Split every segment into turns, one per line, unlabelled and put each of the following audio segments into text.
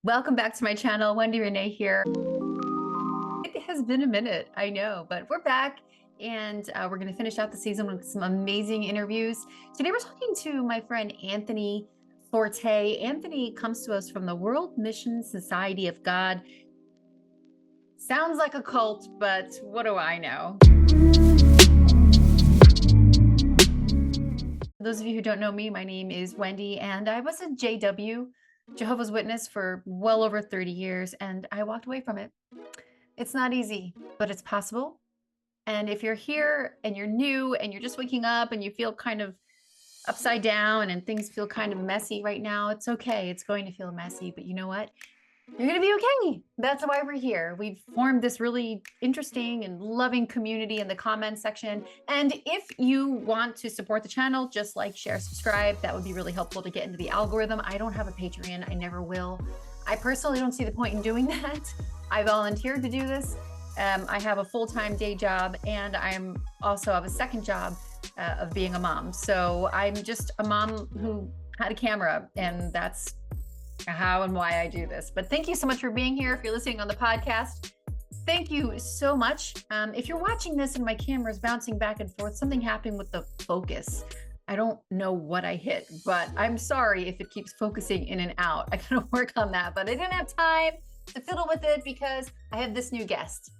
Welcome back to my channel. Wendy Renee here. It has been a minute, I know, but we're back and we're going to finish out the season with some amazing interviews. Today we're talking to my friend Anthony Forte. Anthony comes to us from the World Mission Society of God. Sounds like a cult, but what do I know? For those of you who don't know me, my name is Wendy, and I was a JW, Jehovah's Witness, for well over 30 years, and I walked away from it. It's not easy, but it's possible. And if you're here and you're new and you're just waking up and you feel kind of upside down and things feel kind of messy right now, it's okay. It's going to feel messy, but you know what? You're going to be okay. That's why we're here. We've formed this really interesting and loving community in the comments section. And if you want to support the channel, just like, share, subscribe, that would be really helpful to get into the algorithm. I don't have a Patreon. I never will. I personally don't see the point in doing that. I volunteered to do this. I have a full-time day job, and I'm also have a second job of being a mom. So I'm just a mom who had a camera, and that's how and why I do this. But thank you so much for being here. If you're listening on the podcast, thank you so much. If you're watching this and my camera is bouncing back and forth, something happened with the focus. I don't know what I hit, but I'm sorry if it keeps focusing in and out. I gotta work on that, but I didn't have time to fiddle with it because I have this new guest.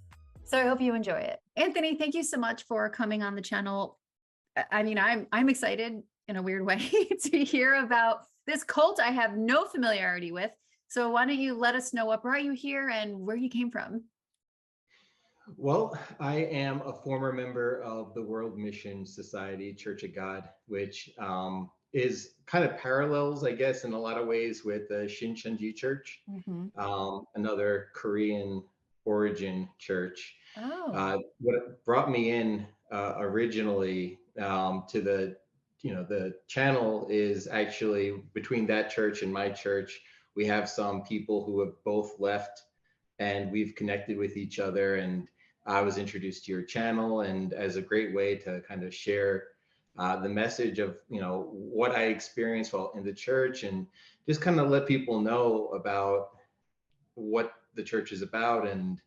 So I hope you enjoy it. Anthony, thank you so much for coming on the channel. I mean, I'm excited in a weird way to hear about this cult I have no familiarity with. So why don't you let us know what brought you here and where you came from?
Well, I am a former member of the World Mission Society, Church of God, which is kind of parallels, I guess, in a lot of ways with the Shincheonji Church, another Korean origin church.
Oh,
What brought me in originally to the channel is actually between that church and my church. We have some people who have both left, and we've connected with each other. And I was introduced to your channel, and as a great way to kind of share the message of what I experienced while in the church, and just kind of let people know about what the church is about, and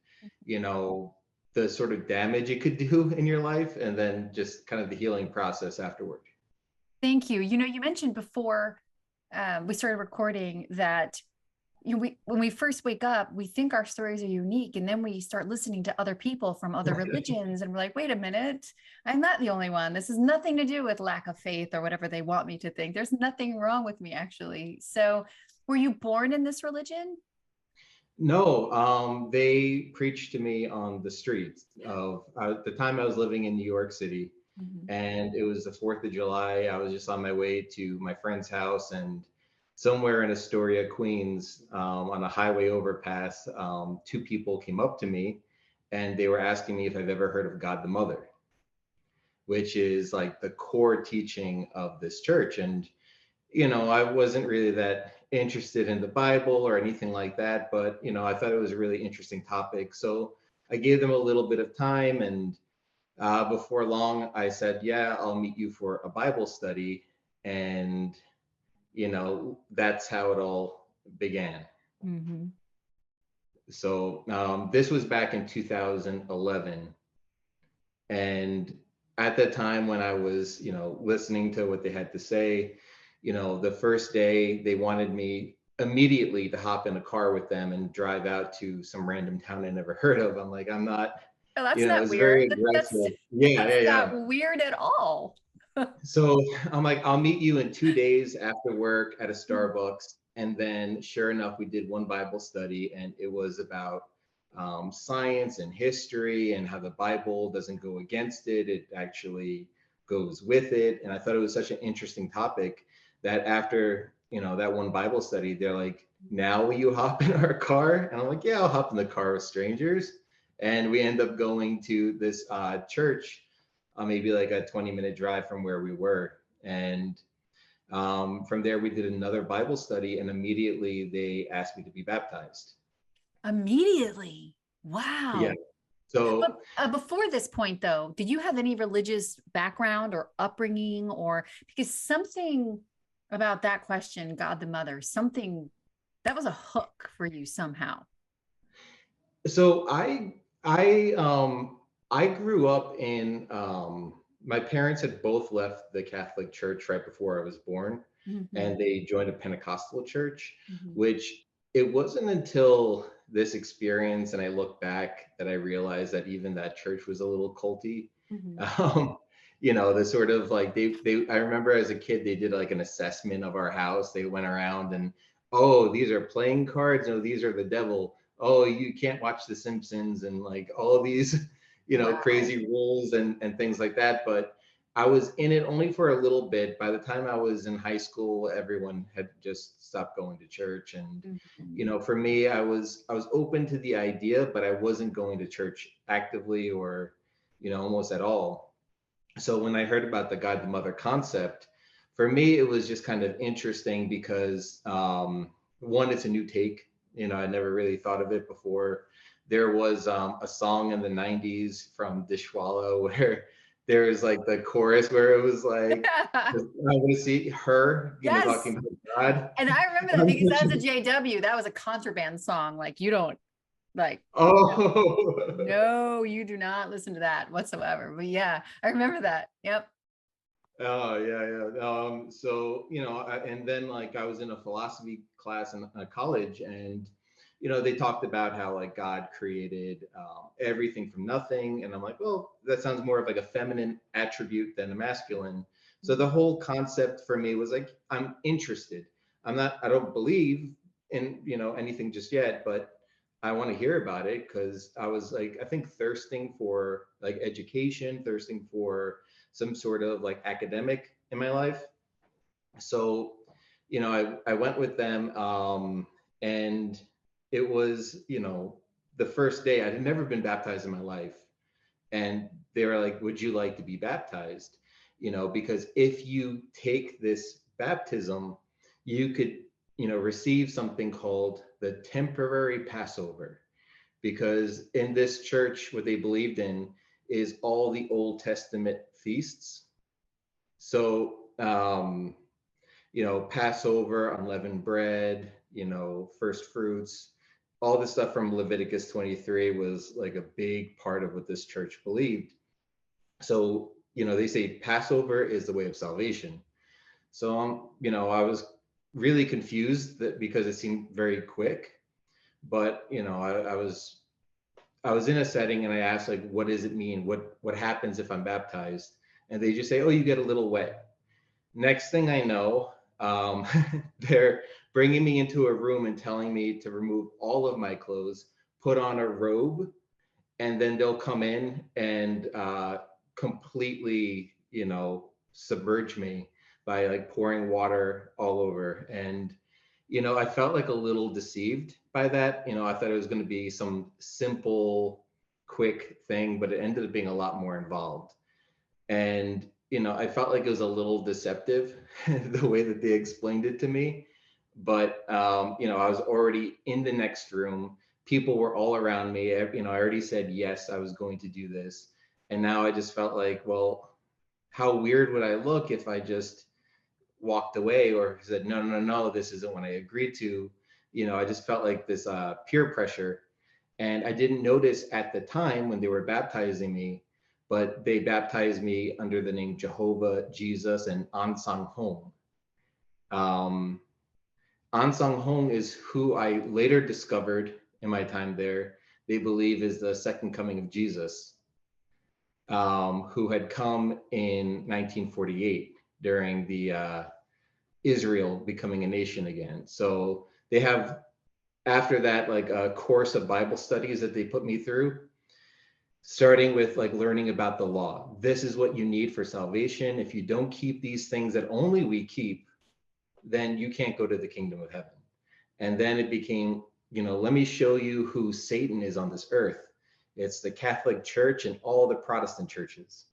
the sort of damage it could do in your life, and then just kind of the healing process afterward.
thank you. You mentioned before we started recording that when we first wake up, we think our stories are unique, and then we start listening to other people from other religions, and we're like, wait a minute, I'm not the only one. This has nothing to do with lack of faith or whatever they want me to think. There's nothing wrong with me, actually. So were you born in this religion?
No, they preached to me on the streets of at the time I was living in New York City,
Mhm.
and it was the 4th of July. I was just on my way to my friend's house, and somewhere in Astoria, Queens, on a highway overpass, two people came up to me, and they were asking me if I've ever heard of God the Mother, which is like the core teaching of this church. And I wasn't really that interested in the Bible or anything like that, but I thought it was a really interesting topic. So I gave them a little bit of time, and before long, I said, "Yeah, I'll meet you for a Bible study," and that's how it all began.
Mhm.
So this was back in 2011, and at the time when I was, listening to what they had to say, the first day they wanted me immediately to hop in a car with them and drive out to some random town I never heard of. I'm like, I'm not,
Oh, that's not
it's very
weird.
aggressive. Yeah,
That's
yeah, yeah.
not weird at all.
So I'm like, I'll meet you in 2 days after work at a Starbucks. And then sure enough, we did one Bible study, and it was about science and history and how the Bible doesn't go against it. It actually goes with it. And I thought it was such an interesting topic that after, that one Bible study, they're like, now will you hop in our car? And I'm like, yeah, I'll hop in the car with strangers. And we end up going to this church, maybe like a 20-minute drive from where we were. And from there, we did another Bible study, and immediately they asked me to be baptized.
Immediately.
Yeah.
Wow. But
So
before this point, though, did you have any religious background or upbringing, or because something about that question, God the Mother, something That was a hook for you somehow.
So I grew up in my parents had both left the Catholic Church right before I was born,
Mhm,
and they joined a Pentecostal church,
mhm,
which it wasn't until this experience and I look back that I realized that even that church was a little culty.
mhm.
Um, the sort of like they I remember as a kid they did like an assessment of our house. They went around and, oh, these are playing cards, no, these are the devil, oh, you can't watch The Simpsons, and like all these,
Wow.
crazy rules and things like that. But I was in it only for a little bit. By the time I was in high school, everyone had just stopped going to church. And,
Mhm,
for me, I was open to the idea, but I wasn't going to church actively or, almost at all. So when I heard about the God the Mother concept, for me it was just kind of interesting because one, it's a new take. I never really thought of it before. There was a song in the '90s from Dishwalla where there was like the chorus where it was like,
yeah.
I want to see her,
Yes.
talking about God.
And I remember that because that was a JW. That was a contraband song. Like you don't like
Oh.
no, you do not listen to that whatsoever. But yeah, I remember that. Yep.
Oh, yeah, yeah. So and then like I was in a philosophy class in college, and they talked about how like God created everything from nothing, and I'm like, well, that sounds more of like a feminine attribute than a masculine. So the whole concept for me was like, I'm interested. I don't believe in anything just yet, but I want to hear about it because I was like, I think thirsting for like education, thirsting for some sort of like academic in my life. So, I went with them, and it was, the first day. I had never been baptized in my life. And they were like, would you like to be baptized? Because if you take this baptism, you could, receive something called the temporary Passover. Because in this church, what they believed in is all the Old Testament feasts. So, Passover, unleavened bread, first fruits, all the stuff from Leviticus 23 was like a big part of what this church believed. So, they say Passover is the way of salvation. So, I was really confused because it seemed very quick. But, I was in a setting and I asked like, what does it mean? What happens if I'm baptized? And they just say, oh, you get a little wet. Next thing I know, they're bringing me into a room and telling me to remove all of my clothes, put on a robe, and then they'll come in and completely, submerge me by like pouring water all over. And, I felt like a little deceived by that. I thought it was going to be some simple, quick thing, but it ended up being a lot more involved. And I felt like it was a little deceptive the way that they explained it to me. But I was already in the next room. People were all around me. I already said yes, I was going to do this. And now I just felt like, well, how weird would I look if I just walked away or said no, no, no, no, this isn't what I agreed to. I just felt like this peer pressure. And I didn't notice at the time when they were baptizing me, but they baptized me under the name Jehovah, Jesus, and Ansang Hong. Um, Ansang Hong is who I later discovered in my time there. They believe is the second coming of Jesus, who had come in 1948 during the Israel becoming a nation again. So they have, after that, like a course of Bible studies that they put me through, starting with like learning about the law. This is what you need for salvation. If you don't keep these things that only we keep, then you can't go to the kingdom of heaven. And then it became, let me show you who Satan is on this earth. It's the Catholic Church and all the Protestant churches.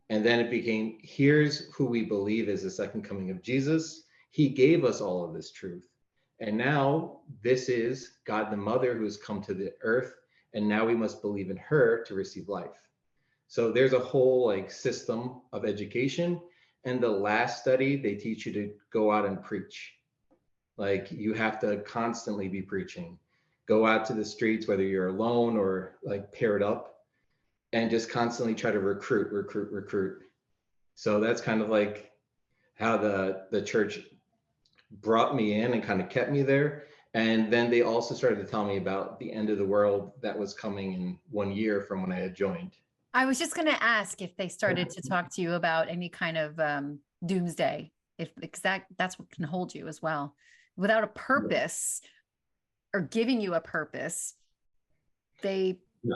And then it became, here's who we believe is the second coming of Jesus. He gave us all of this truth. And now this is God the Mother who has come to the earth. And now we must believe in her to receive life. So there's a whole like system of education. And the last study, they teach you to go out and preach. Like you have to constantly be preaching. Go out to the streets, whether you're alone or like paired up, and just constantly try to recruit, recruit, recruit. So that's kind of like how the church brought me in and kind of kept me there. And then they also started to tell me about the end of the world that was coming in 1 year from when I had joined.
I was just going to ask if they started to talk to you about any kind of doomsday, if because that's what can hold you as well. Without a purpose or giving you a purpose, they
Yeah.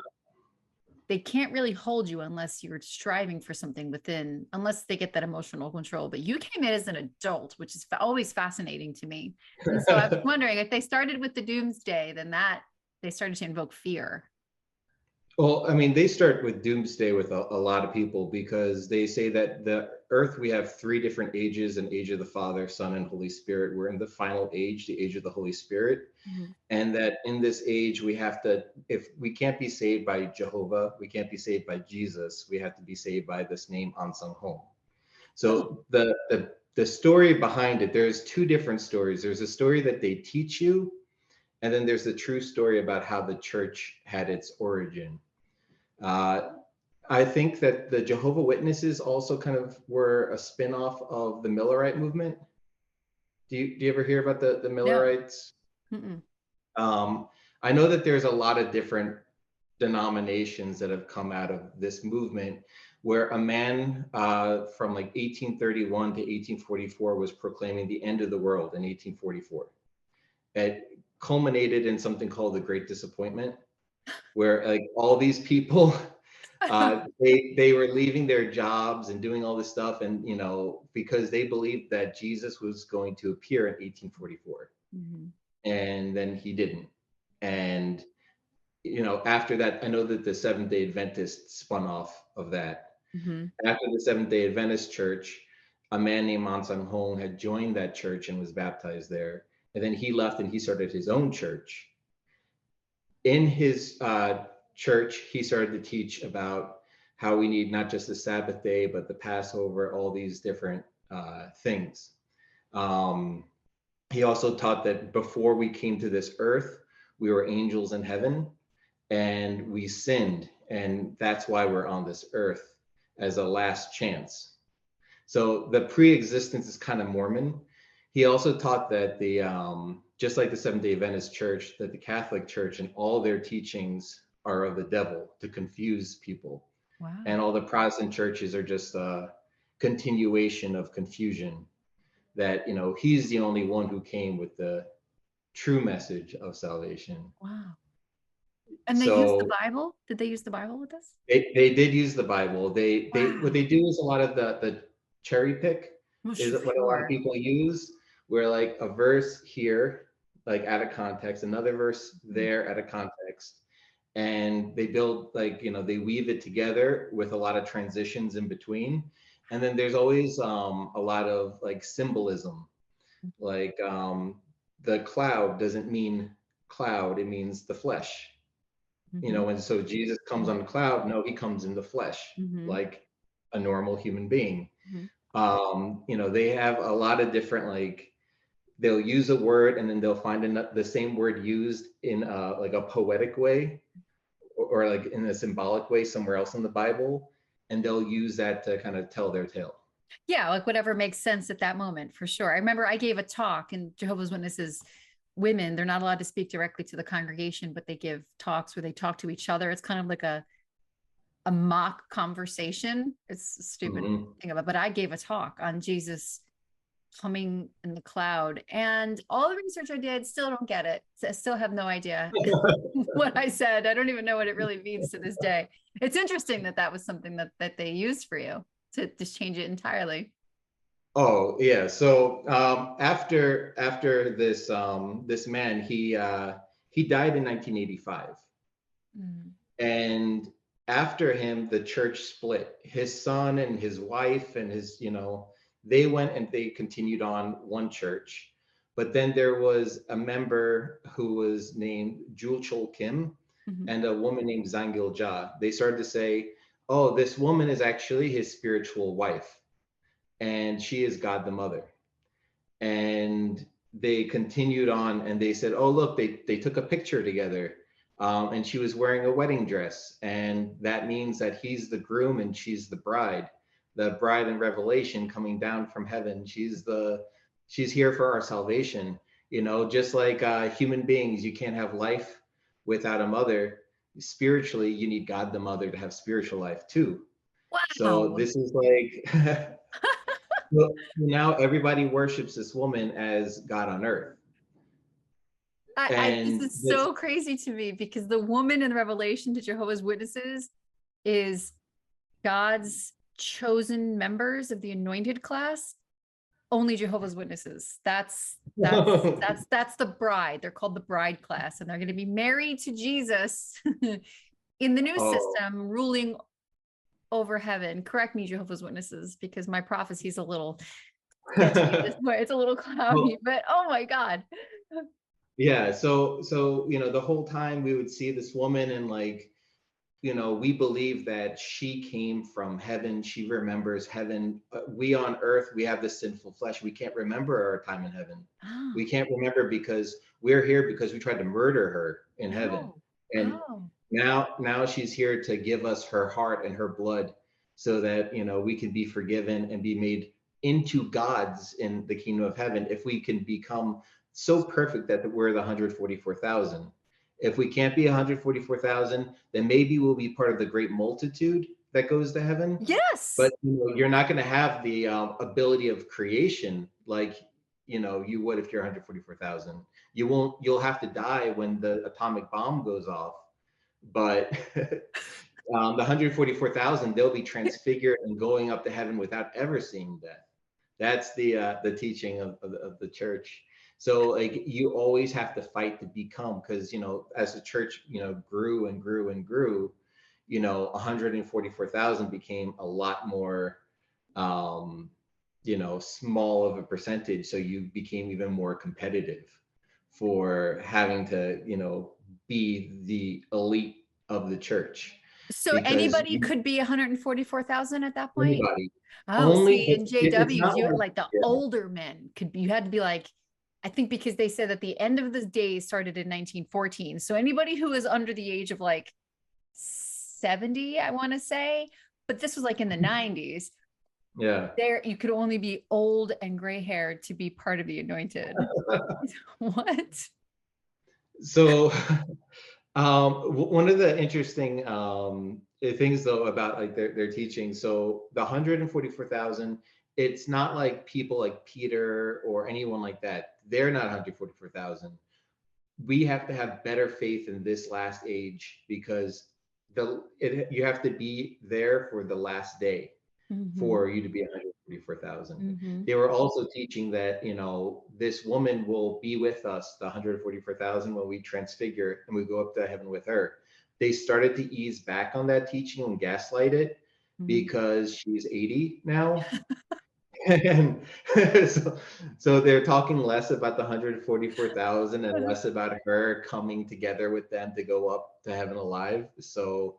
they can't really hold you unless you're striving for something within, unless they get that emotional control. But you came in as an adult, which is always fascinating to me. And so I was wondering if they started with the doomsday, then that they started to invoke fear.
Well, I mean, they start with doomsday with a lot of people because they say that the earth, we have three different ages: an age of the Father, Son, and Holy Spirit. We're in the final age, the age of the Holy Spirit.
Mhm.
And that in this age, we have to, if we can't be saved by Jehovah, we can't be saved by Jesus, we have to be saved by this name, Ansang Hong.
Oh,
So the story behind it, there's two different stories. There's a story that they teach you, and then there's the true story about how the church had its origin. Uh, I think that the Jehovah Witnesses also kind of were a spin-off of the Millerite movement. Do you ever hear about the
no.
Millerites?
Mm-mm.
Um, I know that there's a lot of different denominations that have come out of this movement, where a man from like 1831 to 1844 was proclaiming the end of the world in 1844. It culminated in something called the Great Disappointment, where like all these people they were leaving their jobs and doing all this stuff, and because they believed that Jesus was going to appear in 1844,
Mhm.
and then he didn't. And after that, I know that the Seventh Day Adventists spun off of that.
Mhm.
After the Seventh Day Adventist church, a man named Mansang Hong had joined that church and was baptized there. And then he left and he started his own church. In his church, he started to teach about how we need not just the Sabbath day, but the Passover, all these different things. Um, he also taught that before we came to this earth, we were angels in heaven and we sinned. And that's why we're on this earth as a last chance. So the pre-existence is kind of Mormon. He also taught that just like the Seventh-day Adventist Church, that the Catholic Church and all their teachings are of the devil to confuse people,
Wow.
and all the Protestant churches are just a continuation of confusion. That he's the only one who came with the true message of salvation.
Wow. And they used the
So
Bible? Did they use the Bible with this?
they did use the Bible. They what
Wow.
they do is a lot of the cherry pick
Well,
is what a lot of
sure.
people use, where like a verse here, like out of context, another verse there out of context, and they build like they weave it together with a lot of transitions in between, and then there's always a lot of like symbolism, like the cloud doesn't mean cloud, it means the flesh.
Mhm.
And so Jesus comes on the cloud. No, he comes in the flesh,
Mhm.
like a normal human being.
Mhm.
They have a lot of different, like, they'll use a word and then they'll find the same word used in like a poetic way, or like in a symbolic way somewhere else in the Bible, and they'll use that to kind of tell their tale.
Yeah, like whatever makes sense at that moment, for sure. I remember I gave a talk, and Jehovah's Witnesses women, they're not allowed to speak directly to the congregation, but they give talks where they talk to each other. It's kind of like a mock conversation. It's a stupid
Mhm.
thing about, but I gave a talk on Jesus coming in the cloud, and all the research I did, still don't get it. So I still have no idea what I said. I don't even know what it really means to this day. It's interesting that that was something that they used for you to just change it entirely.
Oh yeah. So after this man, he died in 1985.
Mm.
And after him, the church split. His son and his wife and they went and they continued on one church. But then there was a member who was named Jul Chol Kim
Mhm.
and a woman named Zangil Ja. They started to say, oh, this woman is actually his spiritual wife, and she is God the Mother. And they continued on and they said, oh, look, they took a picture together. And she was wearing a wedding dress. And that means that he's the groom and she's the bride in Revelation coming down from heaven. She's here for our salvation. You know, just like human beings, you can't have life without a mother. Spiritually, you need God the mother to have spiritual life too. So
Wow.
this is like well, now everybody worships this woman as God on earth.
This
And
is
this
so crazy to me because the woman in the Revelation to Jehovah's Witnesses is God's chosen members of the anointed class. Only Jehovah's Witnesses. That's the bride. They're called the bride class, and they're going to be married to Jesus in the new
oh,
system, ruling over heaven. Correct me, Jehovah's Witnesses, because my prophecy's a little sketchy at this point. It's a little cloudy,
well,
but oh my God.
yeah. So you know, the whole time we would see this woman and like, you know, we believe that she came from heaven. She remembers heaven. We on earth, we have this sinful flesh. We can't remember our time in heaven.
Oh,
We can't remember because we're here because we tried to murder her in heaven.
oh,
And
oh.
now she's here to give us her heart and her blood so that, you know, we can be forgiven and be made into gods in the kingdom of heaven if we can become so perfect that we're the 144,000. If we can't be 144,000, then maybe we'll be part of the great multitude that goes to heaven.
Yes.
But you know, you're not going to have the ability of creation like, you know, you would if you're 144,000. You won't. You'll have to die when the atomic bomb goes off. But the 144,000, they'll be transfigured and going up to heaven without ever seeing death. That's the teaching of the church. So like you always have to fight to become, because you know, as the church, you know, grew and grew and grew, you know, 144,000 became a lot more um, you know, small of a percentage. So you became even more competitive for having to, you know, be the elite of the church
So
because
anybody could be 144,000 at that point?
anybody
Oh,
only
see, in
it's
JWs,
not
you
like
like the
yeah,
older men could be, you had to be like, I think because they said that the end of the day started in 1914. So anybody who is under the age of like 70, I want to say, but this was like in the 90s.
yeah.
There, you could only be old and gray haired to be part of the anointed. What?
So one of the interesting things though about like their teaching, so the 144,000, it's not like people like Peter or anyone like that. They're not 144,000. We have to have better faith in this last age because you have to be there for the last day
Mm-hmm.
for you to be 144,000.
Mm-hmm.
They were also teaching that, you know, this woman will be with us, the 144,000, when we transfigure and we go up to heaven with her. They started to ease back on that teaching and gaslight it
Mm-hmm.
because she's 80 now. And so, so they're talking less about the 144,000 and less about her coming together with them to go up to heaven alive. So,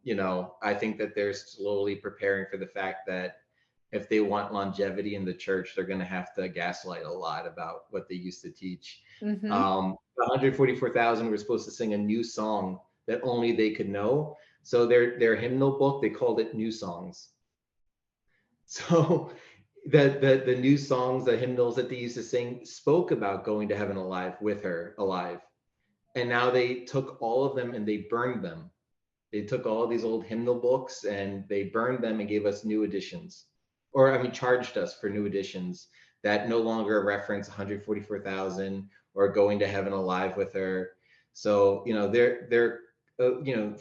you know, I think that they're slowly preparing for the fact that if they want longevity in the church, they're going to have to gaslight a lot about what they used to teach.
Mm-hmm.
The 144,000 were supposed to sing a new song that only they could know. So their hymnal book, they called it New Songs. So the new songs, the hymnals that they used to sing spoke about going to heaven alive with her alive. And now they took all of them and they burned them. They took all of these old hymnal books and they burned them and gave us new editions. Or I mean charged us for new editions that no longer reference 144,000 or going to heaven alive with her. So, you know, they're you know,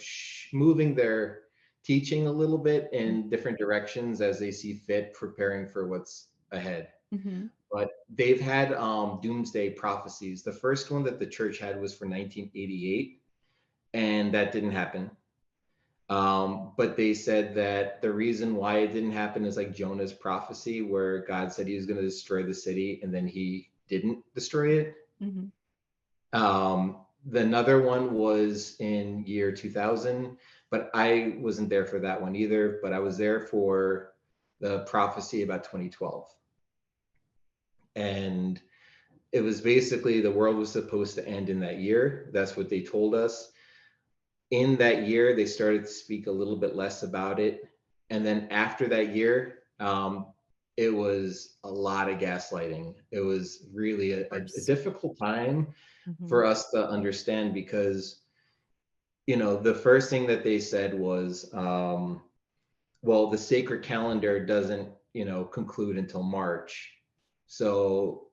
moving their teaching a little bit in different directions as they see fit, preparing for what's ahead.
Mm-hmm.
But they've had doomsday prophecies. The first one that the church had was for 1988, and that didn't happen. But they said that the reason why it didn't happen is like Jonah's prophecy, where God said he was going to destroy the city and then he didn't destroy it.
Mm-hmm.
The another one was in year 2000, but I wasn't there for that one either. But I was there for the prophecy about 2012. And it was basically the world was supposed to end in that year. That's what they told us. In that year, they started to speak a little bit less about it. And then after that year, it was a lot of gaslighting. It was really a
Course.
difficult time
Hmm.
for us to understand because, the first thing that they said was, well, the sacred calendar doesn't, conclude until March. So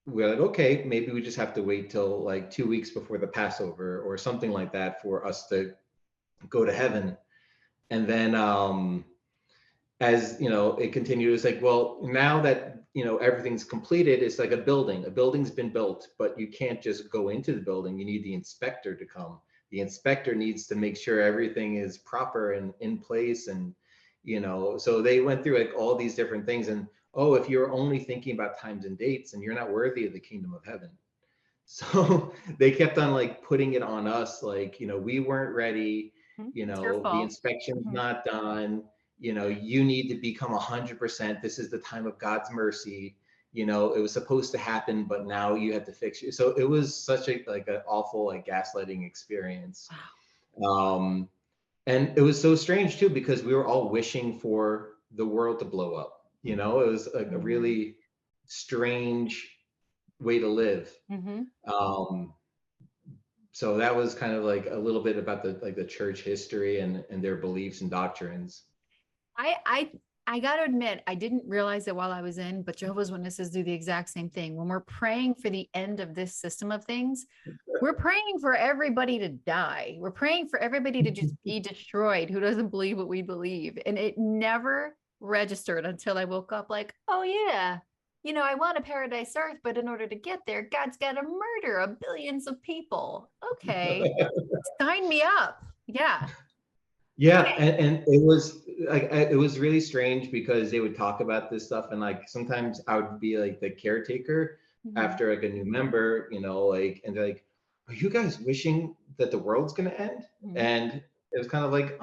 we're like, okay, maybe we just have to wait till like 2 weeks before the Passover or something like that for us to go to heaven. And then as it continued, it's like, well, now that everything's completed, it's like a building. A building's been built, but you can't just go into the building. You need the inspector to come. The inspector needs to make sure everything is proper and in place. And so they went through like all these different things. And oh, if you're only thinking about times and dates, and you're not worthy of the kingdom of heaven. So they kept on like putting it on us, like, we weren't ready,
It's your
the
fault.
inspection's
Hmm.
not done, you need to become 100%. This is the time of God's mercy. It was supposed to happen, but now you have to fix it. So it was such a like an awful like gaslighting experience.
Wow.
Um, and it was so strange too, because we were all wishing for the world to blow up. It was like a
Hmm.
really strange way to live.
Hmm.
Um, so that was kind of like a little bit about the church history and their beliefs and doctrines.
I I I got to admit, I didn't realize it while I was in, but Jehovah's Witnesses do the exact same thing. When we're praying for the end of this system of things, we're praying for everybody to die. We're praying for everybody to just be destroyed who doesn't believe what we believe. And it never registered until I woke up like, oh yeah, I want a paradise earth, but in order to get there, God's got to murder a billions of people. Okay, sign me up. Yeah.
Yeah, and it was like it was really strange because they would talk about this stuff, and like sometimes I would be like the caretaker
Mhm.
after like a new member, like, and they're like, "Are you guys wishing that the world's gonna end?"
Mhm.
And it was kind of like,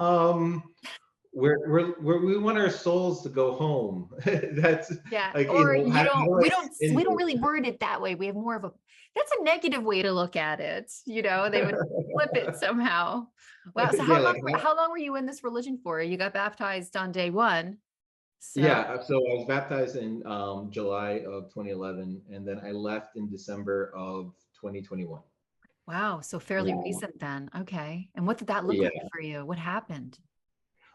we want our souls to go home. That's
Yeah,
like,
or
how do I
we
end
don't really word it that way. We have more of a that's a negative way to look at it. They would flip it somehow. Wow. So
this? Yeah, like
how long were you in this religion for? You got baptized on day one.
yeah,
So
so I was baptized in July of 2011, and then I left in December of 2021.
wow, so fairly
Yeah.
recent then. Okay. And what did that look
Yeah.
like for you? What happened?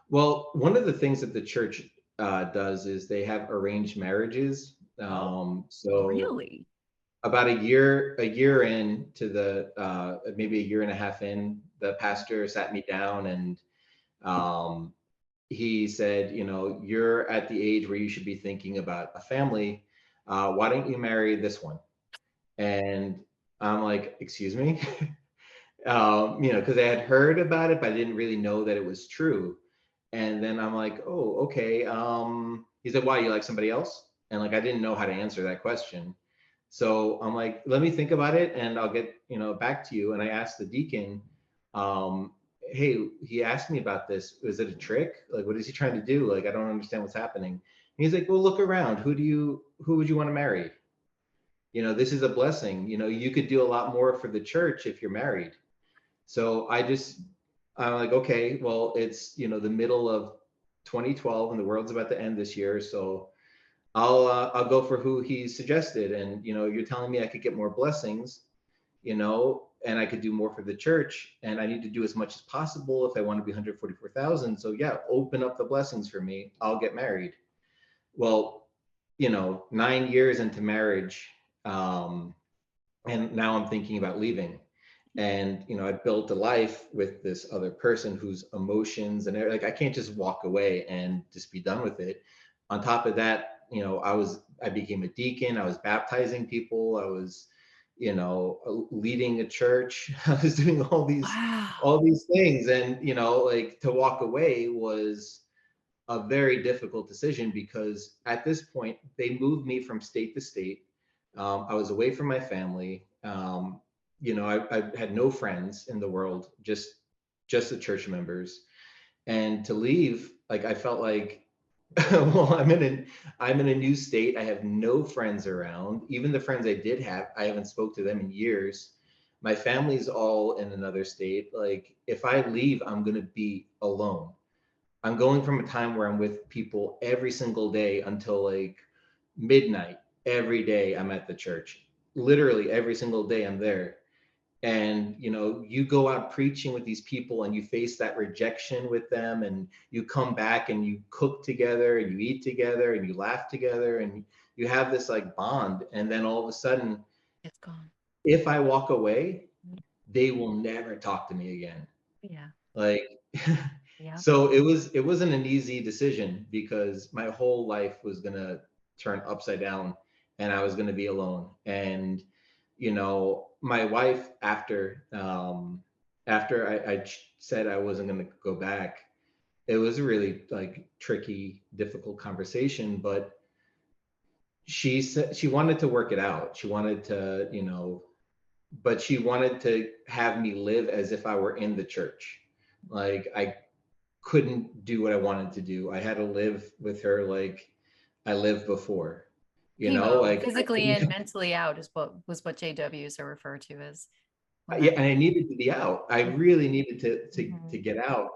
Well, one of the things that the church does is they have arranged marriages.
Oh,
So
really?
about a year in to the maybe a year and a half in, the pastor sat me down and um, he said, you're at the age where you should be thinking about a family. Why don't you marry this one? And I'm like, excuse me, because I had heard about it, but I didn't really know that it was true. And then I'm like, oh, okay. He said, why, you like somebody else? And like I didn't know how to answer that question. So I'm like, let me think about it and I'll get, back to you. And I asked the deacon, um, hey, he asked me about this. Is it a trick? Like, what is he trying to do? Like, I don't understand what's happening. And he's like, well, look around. Who would you want to marry? This is a blessing. You could do a lot more for the church if you're married. So I'm like, okay, well, it's, the middle of 2012 and the world's about to end this year. So I'll go for who he suggested. And, you're telling me I could get more blessings, and I could do more for the church, and I need to do as much as possible if I want to be 144,000. So yeah, open up the blessings for me. I'll get married. Well, 9 years into marriage, um, and now I'm thinking about leaving. And I built a life with this other person whose emotions and like I can't just walk away and just be done with it. On top of that, I became a deacon. I was baptizing people. I was, leading a church. I was doing
Wow.
all these things, and like to walk away was a very difficult decision because at this point they moved me from state to state. I was away from my family. I had no friends in the world, just the church members. And to leave, like I felt like Well, I'm in a new state. I have no friends around. Even the friends I did have, I haven't spoke to them in years. My family's all in another state. Like if I leave, I'm gonna be alone. I'm going from a time where I'm with people every single day until like midnight. Every day I'm at the church. Literally every single day I'm there. And you go out preaching with these people and you face that rejection with them, and you come back and you cook together and you eat together and you laugh together and you have this like bond. And then all of a sudden,
It's gone.
if I walk away,
Mm.
they will never talk to me again.
Yeah.
Like
Yeah.
so it wasn't an easy decision because my whole life was going to turn upside down and I was going to be alone. And my wife, after I said I wasn't going to go back, it was a really like tricky, difficult conversation. But she said she wanted to work it out. She wanted to, but she wanted to have me live as if I were in the church. Like I couldn't do what I wanted to do. I had to live with her like I lived before.
Chemo,
Like I
physically and
couldn't,
mentally out is what JWs are referred to as when
yeah,
that.
and I needed to be out. I
Yeah.
really needed to
Mhm.
get out.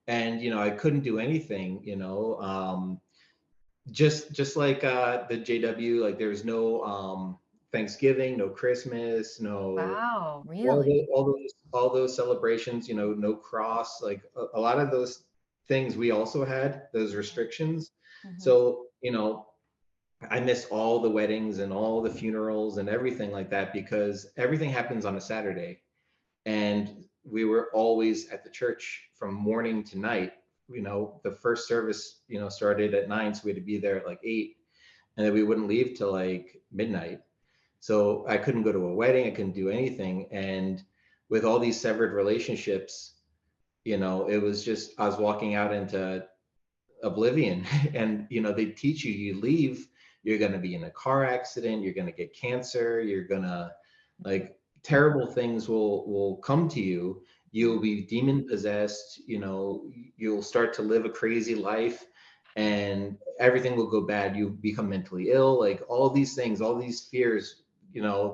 And I couldn't do anything, just like the JW, like there was no Thanksgiving, no Christmas, no
Wow,
all
really?
the all those celebrations, no cross, like a lot of those things we also had those restrictions.
Mhm.
So I miss all the weddings and all the funerals and everything like that because everything happens on a Saturday, and we were always at the church from morning to night. The first service started at 9, so we had to be there at like 8, and then we wouldn't leave till like midnight. So I couldn't go to a wedding, I couldn't do anything. And with all these severed relationships, it was just, I was walking out into oblivion. And they teach you, you leave, you're going to be in a car accident, you're going to get cancer, you're going to,
Mhm.
like, terrible things will come to you.
Mhm.
You'll be demon possessed, you'll start to live a crazy life, and everything will go bad. You become mentally ill, like all these things, all these fears,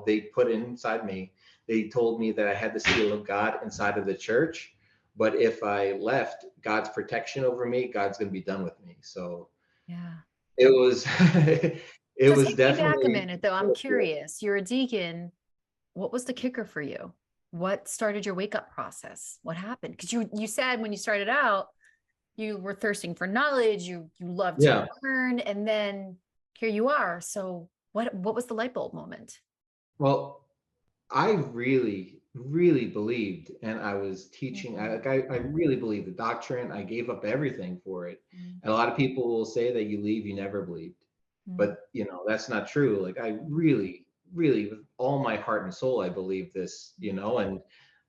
they put inside me. They told me that I had the seal of God inside of the church, but if I left, God's protection over me, God's going to be done with me. So
Yeah.
it was, it
So
was
take me back a
definitely
minute though. I'm
warfare.
curious. You're a deacon. What was the kicker for you? What started your wake up process? What happened? Because you said when you started out, you were thirsting for knowledge, you loved to
Yeah.
learn, and then here you are. So what was the light bulb moment?
Well, I really, really believed, and I was teaching.
Mhm.
I really believed the doctrine. I gave up everything for it.
Mhm.
And a lot of people will say that you leave, you never believed,
Mhm.
but that's not true. Like I really, really, with all my heart and soul, I believe this. And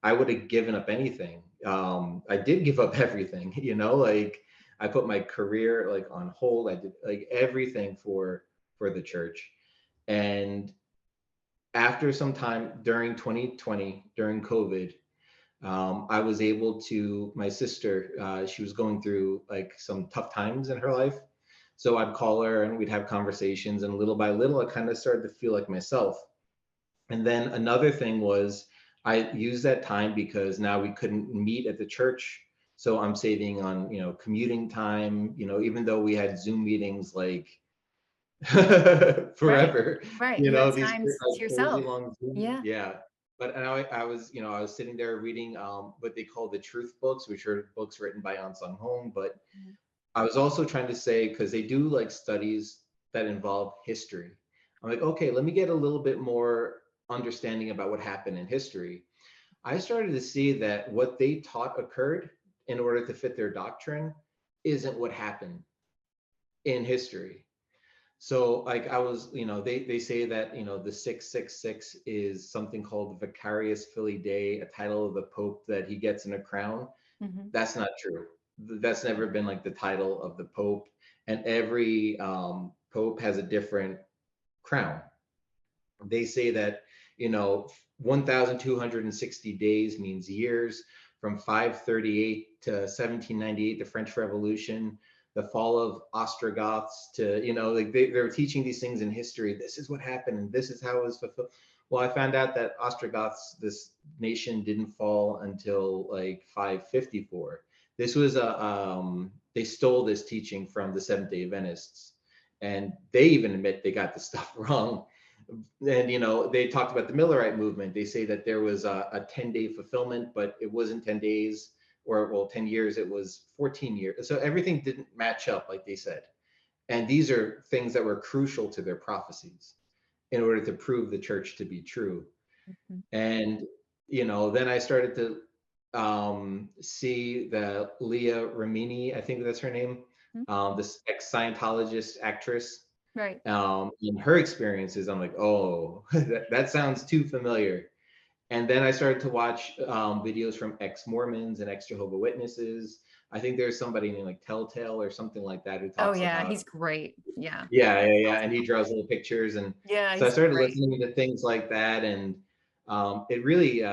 I would have given up anything. I did give up everything. Like I put my career like on hold. I did like everything for the church, and after some time during 2020, during COVID, I was able to, my sister, she was going through like some tough times in her life. So I'd call her and we'd have conversations, and little by little, I kind of started to feel like myself. And then another thing was I used that time because now we couldn't meet at the church. So I'm saving on, commuting time, even though we had Zoom meetings like
Right.
forever.
Right. You had
These
times to
crazy
yourself.
long Zooms.
Yeah.
Yeah. But and I was sitting there reading what they call the truth books, which are books written by Ansang Hong. But
Mhm.
I was also trying to say, because they do like studies that involve history. I'm like, okay, let me get a little bit more understanding about what happened in history. I started to see that what they taught occurred in order to fit their doctrine isn't what happened in history. So like I was, they say that, the 666 is something called Vicarius Filii Dei, a title of the Pope that he gets in a crown.
Mhm.
That's not true. That's never been like the title of the Pope. And every Pope has a different crown. They say that, 1,260 days means years, from 538 to 1798, the French Revolution. the fall of Ostrogoths to, like they're teaching these things in history. This is what happened and this is how it was fulfilled. Well, I found out that Ostrogoths, this nation, didn't fall until like 554. This was they stole this teaching from the Seventh-day Adventists, and they even admit they got the stuff wrong. And they talked about the Millerite movement. They say that there was a 10-day fulfillment, but it wasn't 10 days, or well, 10 years, it was 14 years. So everything didn't match up like they said. And these are things that were crucial to their prophecies in order to prove the church to be true.
Mhm.
And then I started to see the Leah Remini, I think that's her name,
Mhm.
this ex-Scientologist actress.
Right.
In her experiences, I'm like, oh, that sounds too familiar. And then I started to watch videos from ex-Mormons and ex-Jehovah Witnesses. I think there's somebody named like Telltale or something like that who
Oh
talks
yeah,
about,
he's great. Yeah.
yeah, and he draws little pictures. And
Yeah,
so I
he's
started
great.
listening to things like that, and it really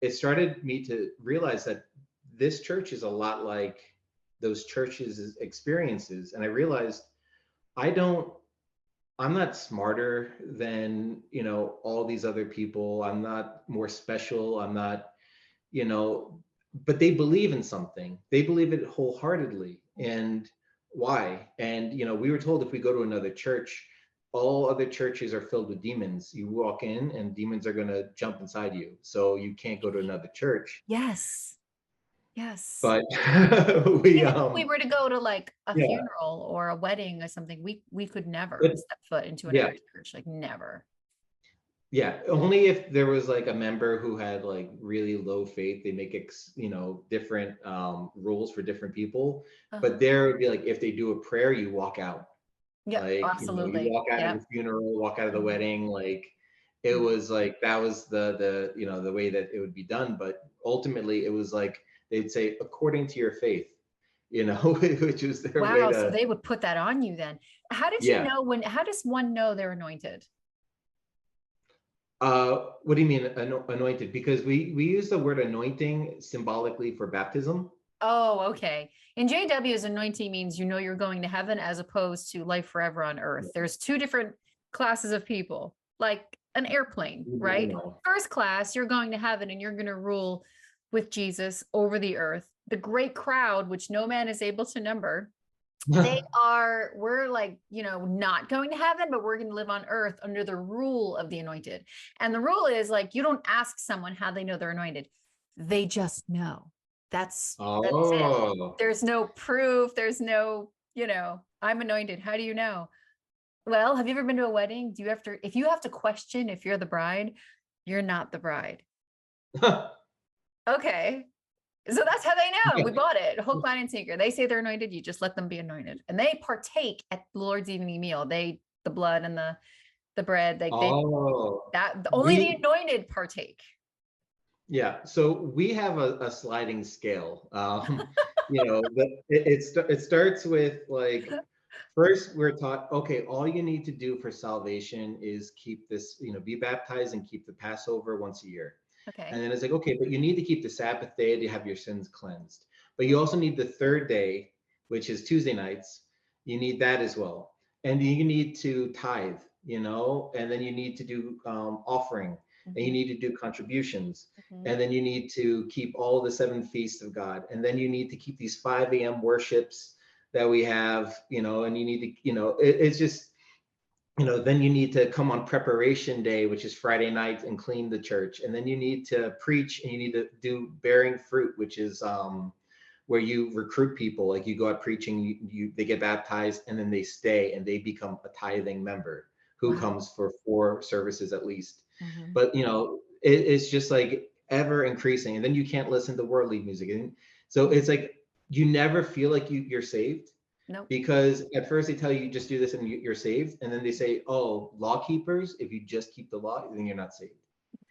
it started me to realize that this church is a lot like those churches' experiences. And I realized I don't I'm not smarter than, all these other people. I'm not more special. I'm not, you know, but they believe in something. They believe it wholeheartedly. And why? And, we were told if we go to another church, all other churches are filled with demons. You walk in and demons are going to jump inside you. So you can't go to another church.
Yes. Yes.
But we,
Even if we were to go to like a
yeah,
funeral or a wedding or something, we could never
it,
step foot into
yeah.
another church, like never.
Yeah, only if there was like a member who had like really low faith, they make different rules for different people. But
Uh-huh.
there would be like if they do a prayer, you walk out.
Yep,
Like, you
absolutely.
walk out of
Yep.
the funeral, walk out of the
Mhm.
wedding. Like it
Mhm.
was like that was the way that it would be done. But ultimately, it was like they'd say according to your faith, which was their way
Wow, so
to
they would put that on you then.
yeah.
How does one know they're anointed?
What do you mean anointed? Because we use the word anointing symbolically for baptism.
Oh, okay. In JW's anointing means you know you're going to heaven as opposed to life forever on earth. There's two different classes of people, like an airplane,
No,
right?
no.
First class, you're going to heaven and you're going to rule with Jesus over the earth. The great crowd, which no man is able to number, we're like, not going to heaven, but we're going to live on earth under the rule of the anointed. And the rule is like, you don't ask someone how they know they're anointed. They just know. That's it.
Oh,
There's no proof. There's no, I'm anointed. How do you know? Well, have you ever been to a wedding? If you have to question if you're the bride, you're not the bride. Okay. So that's how they know. We bought it, hook, line, and sinker. They say they're anointed. You just let them be anointed, and they partake at the Lord's evening meal. The blood and the bread, like
oh,
only the
we
anointed partake.
yeah. So we have a sliding scale. It starts with like first we're taught, okay, all you need to do for salvation is keep this, be baptized and keep the Passover once a year. And
Okay.
then it's like, okay, but you need to keep the Sabbath day to have your sins cleansed. But you also need the third day, which is Tuesday nights. You need that as well. And you need to tithe, and then you need to do offering, and you
Mhm,
need to do contributions.
mhm.
And then you need to keep all the seven feasts of God. And then you need to keep these 5 a.m. worships that we have, and you need to, it's just, then you need to come on preparation day, which is Friday night, and clean the church. And then you need to preach, and you need to do bearing fruit, which is where you recruit people. Like you go out preaching, they get baptized, and then they stay and they become a tithing member who
Wow.
comes for 4 services at least.
Mhm.
But it's just like ever increasing. And then you can't listen to worldly music. And so it's like you never feel like you're saved,
Nope.
because at first they tell you just do this and you're saved, and then they say, oh, law keepers, if you just keep the law, then you're not saved.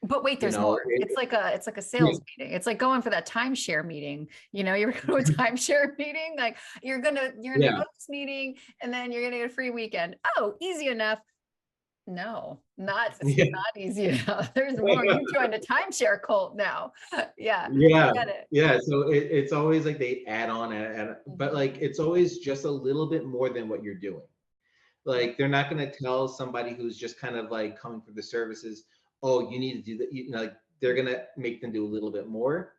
But wait,
you
there's
know
more.
it,
It's like a
yeah,
sales meeting. It's like going for that timeshare meeting. You're going to a timeshare meeting. Like you're gonna go
yeah,
to this meeting and then you're gonna get a free weekend. Oh, easy enough. No, not it's
Yeah.
not easy enough. There's more. You joined a timeshare cult now. Yeah, I
Yeah,
get it.
yeah. So it's always like they add on, but
Mhm.
like it's always just a little bit more than what you're doing.
Yep.
Like they're not going to tell somebody who's just kind of like coming for the services, oh, you need to do that. You know, like they're going to make them do a little bit more,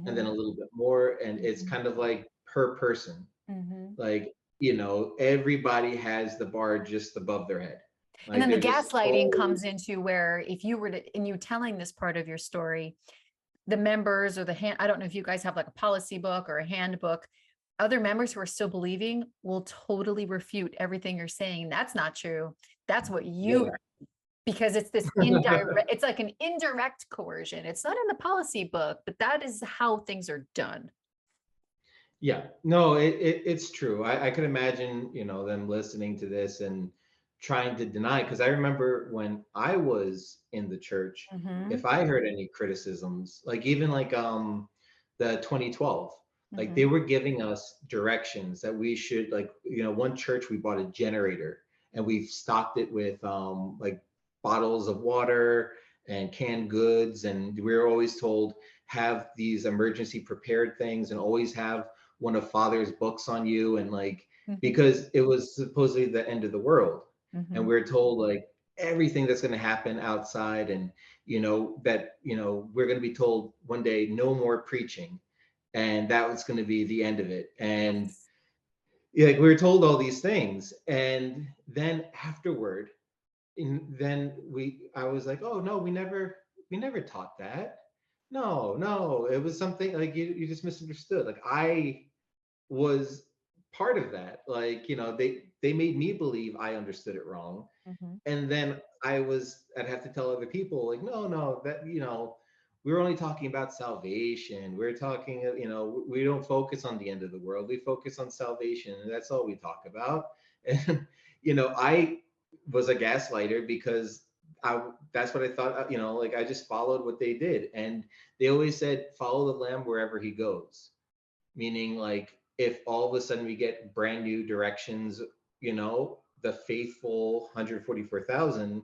and then a
Mhm,
little bit more, and it's
mhm,
kind of like per person.
mhm.
Like everybody has the bar just above their head.
And
Like
then the
they're just
gaslighting
totally,
comes into where if you were to, and you telling this part of your story, the members or I don't know if you guys have like a policy book or a handbook, other members who are still believing will totally refute everything you're saying. That's not true. That's what you
yeah.
heard. Because it's this indirect, it's like an indirect coercion. It's not in the policy book, but that is how things are done.
Yeah, no, it's true. I could imagine, them listening to this and trying to deny. Because I remember when I was in the church,
Mm-hmm.
if I heard any criticisms, like even like the 2012, like they
Mm-hmm.
were giving us directions that we should like, one church we bought a generator and we've stocked it with like bottles of water and canned goods, and we were always told have these emergency prepared things and always have one of father's books on you, and like
Mm-hmm.
because it was supposedly the end of the world, and
Mm-hmm.
we're told like everything that's going to happen outside, and that we're going to be told one day no more preaching, and that was going to be the end of it. And
Yes.
yeah, like we were told all these things, and then afterward, then I was like, oh no, we never taught that. No, no, it was something like you just misunderstood. Like I was part of that. Like, they made me believe I understood it wrong.
Mm-hmm.
And then I'd have to tell other people, like, no, no, that, we were only talking about salvation. We're talking, we don't focus on the end of the world. We focus on salvation. And that's all we talk about. And, I was a gaslighter because that's what I thought, like I just followed what they did. And they always said, follow the lamb wherever he goes, meaning like if all of a sudden we get brand new directions, the faithful 144,000,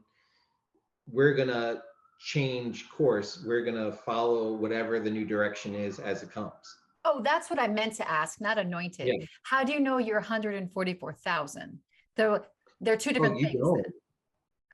we're going to change course. We're going to follow whatever the new direction is as it comes.
Oh, that's what I meant to ask, not anointed.
Yeah.
How do you know you're 144,000? Though they're two
Oh,
different
you
things
don't.
then.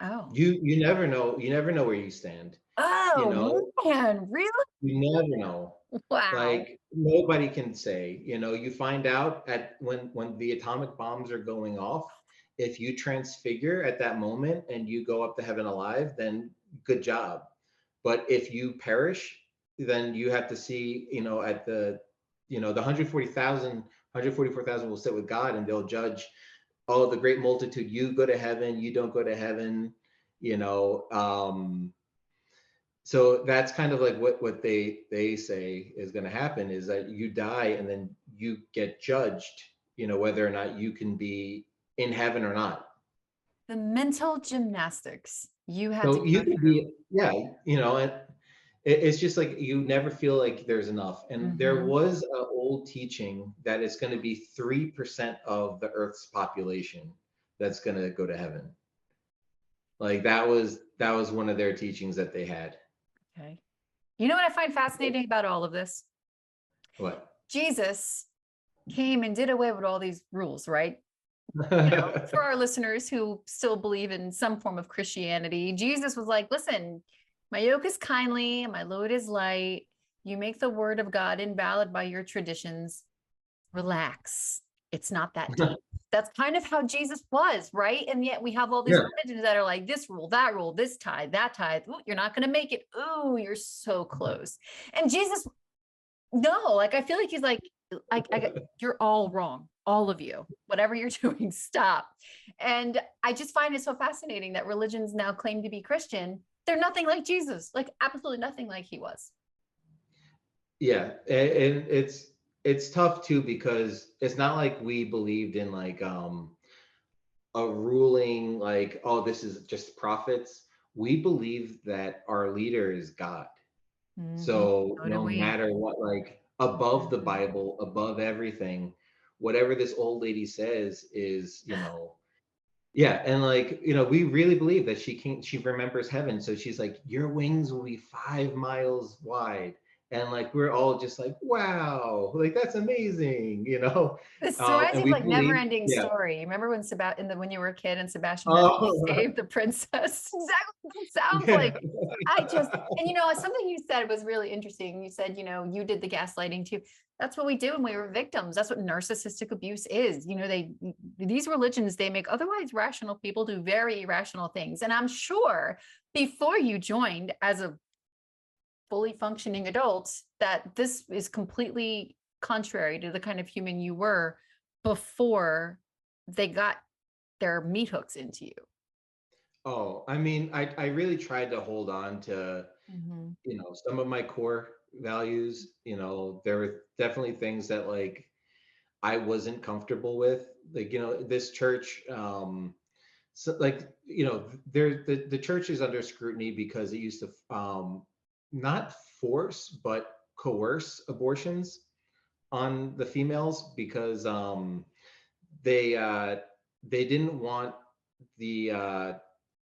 Oh.
You never know. You never know where you stand. You
Oh
know,
man, really?
you never know.
Wow.
Like nobody can say, you find out at when the atomic bombs are going off, if you transfigure at that moment and you go up to heaven alive, then good job. But if you perish, then you have to see, at the 144,000 will sit with God, and they'll judge, oh, the great multitude, you go to heaven, you don't go to heaven, you know. So that's kind of like what they say is going to happen, is that you die and then you get judged, whether or not you can be in heaven or not.
The mental gymnastics you had to
So you
go
could
through.
be, yeah, and it's just like you never feel like there's enough. And there
Mhm.
was an old teaching that it's going to be 3% of the earth's population that's going to go to heaven. Like that was one of their teachings that they had.
Okay. You know what I find fascinating about all of this?
What?
Jesus came and did away with all these rules, right? For our listeners who still believe in some form of Christianity, Jesus was like, listen, my yoke is kindly and my load is light. You make the word of God invalid by your traditions. Relax. It's not that deep. That's kind of how Jesus was, right? And yet we have all these
Yeah.
religions that are like this rule, this tithe, that tithe. Ooh, you're not going to make it. Ooh, you're so close. And Jesus, no, like I feel like he's like, you're all wrong, all of you. Whatever you're doing, stop. And I just find it so fascinating that religions now claim to be Christian. They're nothing like Jesus, like absolutely nothing like he was.
Yeah, and it's tough too because it's not like we believed in like a ruling like, oh, this is just prophets. We believe that our leader is God.
Mhm.
So
So do
no
we.
matter what, like above the
Mhm.
Bible, above everything, whatever this old lady says is, Yeah, and like, we really believe that she remembers heaven. So she's like, your wings will be 5 miles wide. And like we're all just like, wow, like that's amazing.
This
And
reminds me of
we
like
believe,
never-ending
yeah.
story. Remember when you were a kid and Sebastian had to go
Oh,
save the princess? Exactly what it sounds
yeah.
like. And something you said was really interesting. You said, you did the gaslighting too. That's what we do when we were victims. That's what narcissistic abuse is. These religions, they make otherwise rational people do very irrational things. And I'm sure before you joined as a fully functioning adults that this is completely contrary to the kind of human you were before they got their meat hooks into you.
Oh, I mean, I really tried to hold on to,
Mhm.
some of my core values. There were definitely things that like I wasn't comfortable with. Like, this church, so like, the church is under scrutiny because it used to not force but coerce abortions on the females because they uh they didn't want the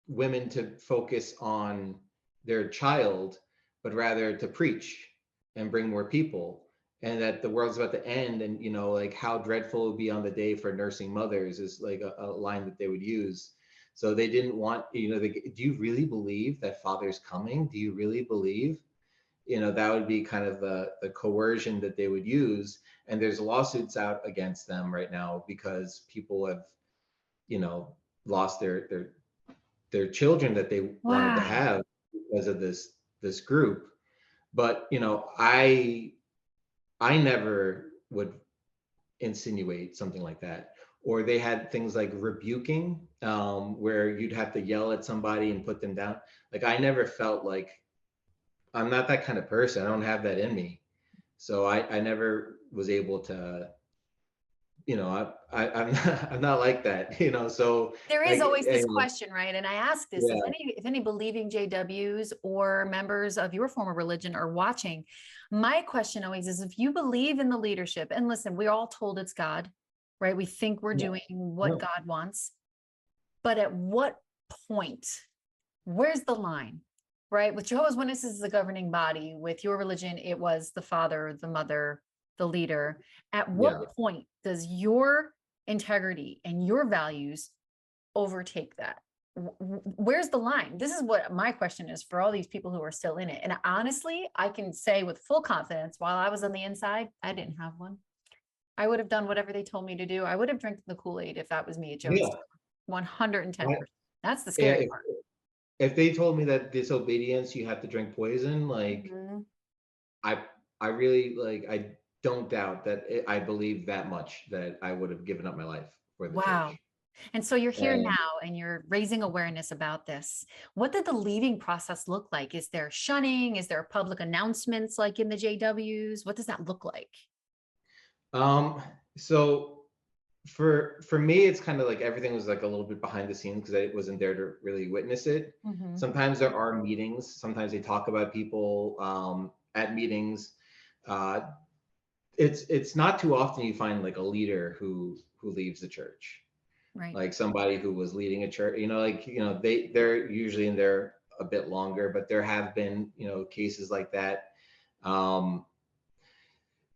women to focus on their child, but rather to preach and bring more people. And that the world's about to end, and like how dreadful it would be on the day for nursing mothers is like a line that they would use. So they didn't want, do you really believe that Father's coming? Do you really believe? That would be kind of the coercion that they would use. And there's lawsuits out against them right now because people have, you know, lost their children that they wanted to
Wow.
have because of this group. But I never would insinuate something like that. Or they had things like rebuking, where you'd have to yell at somebody and put them down. Like I never felt like, I'm not that kind of person. I don't have that in me. So I never was able to, I'm not, I'm not like that. So
There is
like,
always this question, right? And I ask this,
yeah,
if any believing JWs or members of your form of religion are watching, my question always is, if you believe in the leadership, and listen, we're all told it's God, right? We think we're
yeah,
doing what
no,
God wants, but at what point, where's the line? Right? With Jehovah's Witnesses, the governing body. With your religion, it was the father, the mother, the leader. At what
yeah.
point does your integrity and your values overtake that? Where's the line? This is what my question is for all these people who are still in it. And honestly, I can say with full confidence, while I was on the inside, I didn't have one. I would have done whatever they told me to do. I would have drank the Kool-Aid if that was me at Joe's.
Yeah.
110%. That's the
Yeah,
scary
if they told me that disobedience you have to drink poison, like
part.
I I really like I don't doubt that I believe that much that I would have given up my life for the
Wow.
church.
And so you're here
And
now and you're raising awareness about this. What did the leaving process look like? Is there shunning? Is there public announcements like in the JWs? What does that look like?
so for me it's kind of like everything was like a little bit behind the scenes because I wasn't there to really witness it.
Mhm.
Sometimes there are meetings, sometimes they talk about people at meetings. Uh, it's not too often you find like a leader who leaves the church,
Right.
like somebody who was leading a church, like they're usually in there a bit longer, but there have been cases like that. um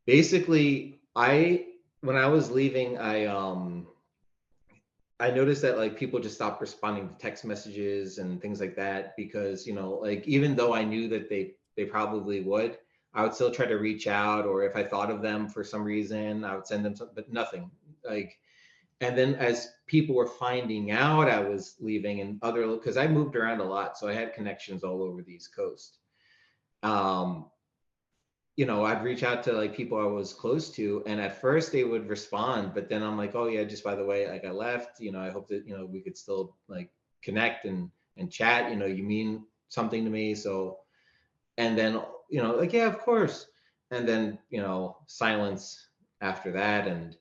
Basically, when I was leaving, I noticed that like people just stopped responding to text messages and things like that because like even though I knew that they probably would, I would still try to reach out, or if I thought of them for some reason I would send them something, but nothing. Like, and then as people were finding out I was leaving, and other, because I moved around a lot, so I had connections all over the East Coast. um I'd reach out to like people I was close to, and at first they would respond, but then I'm like, oh yeah, just by the way, like I left, I hope that we could still like connect and chat. You mean something to me. So, and then like, yeah, of course. And then silence after that. And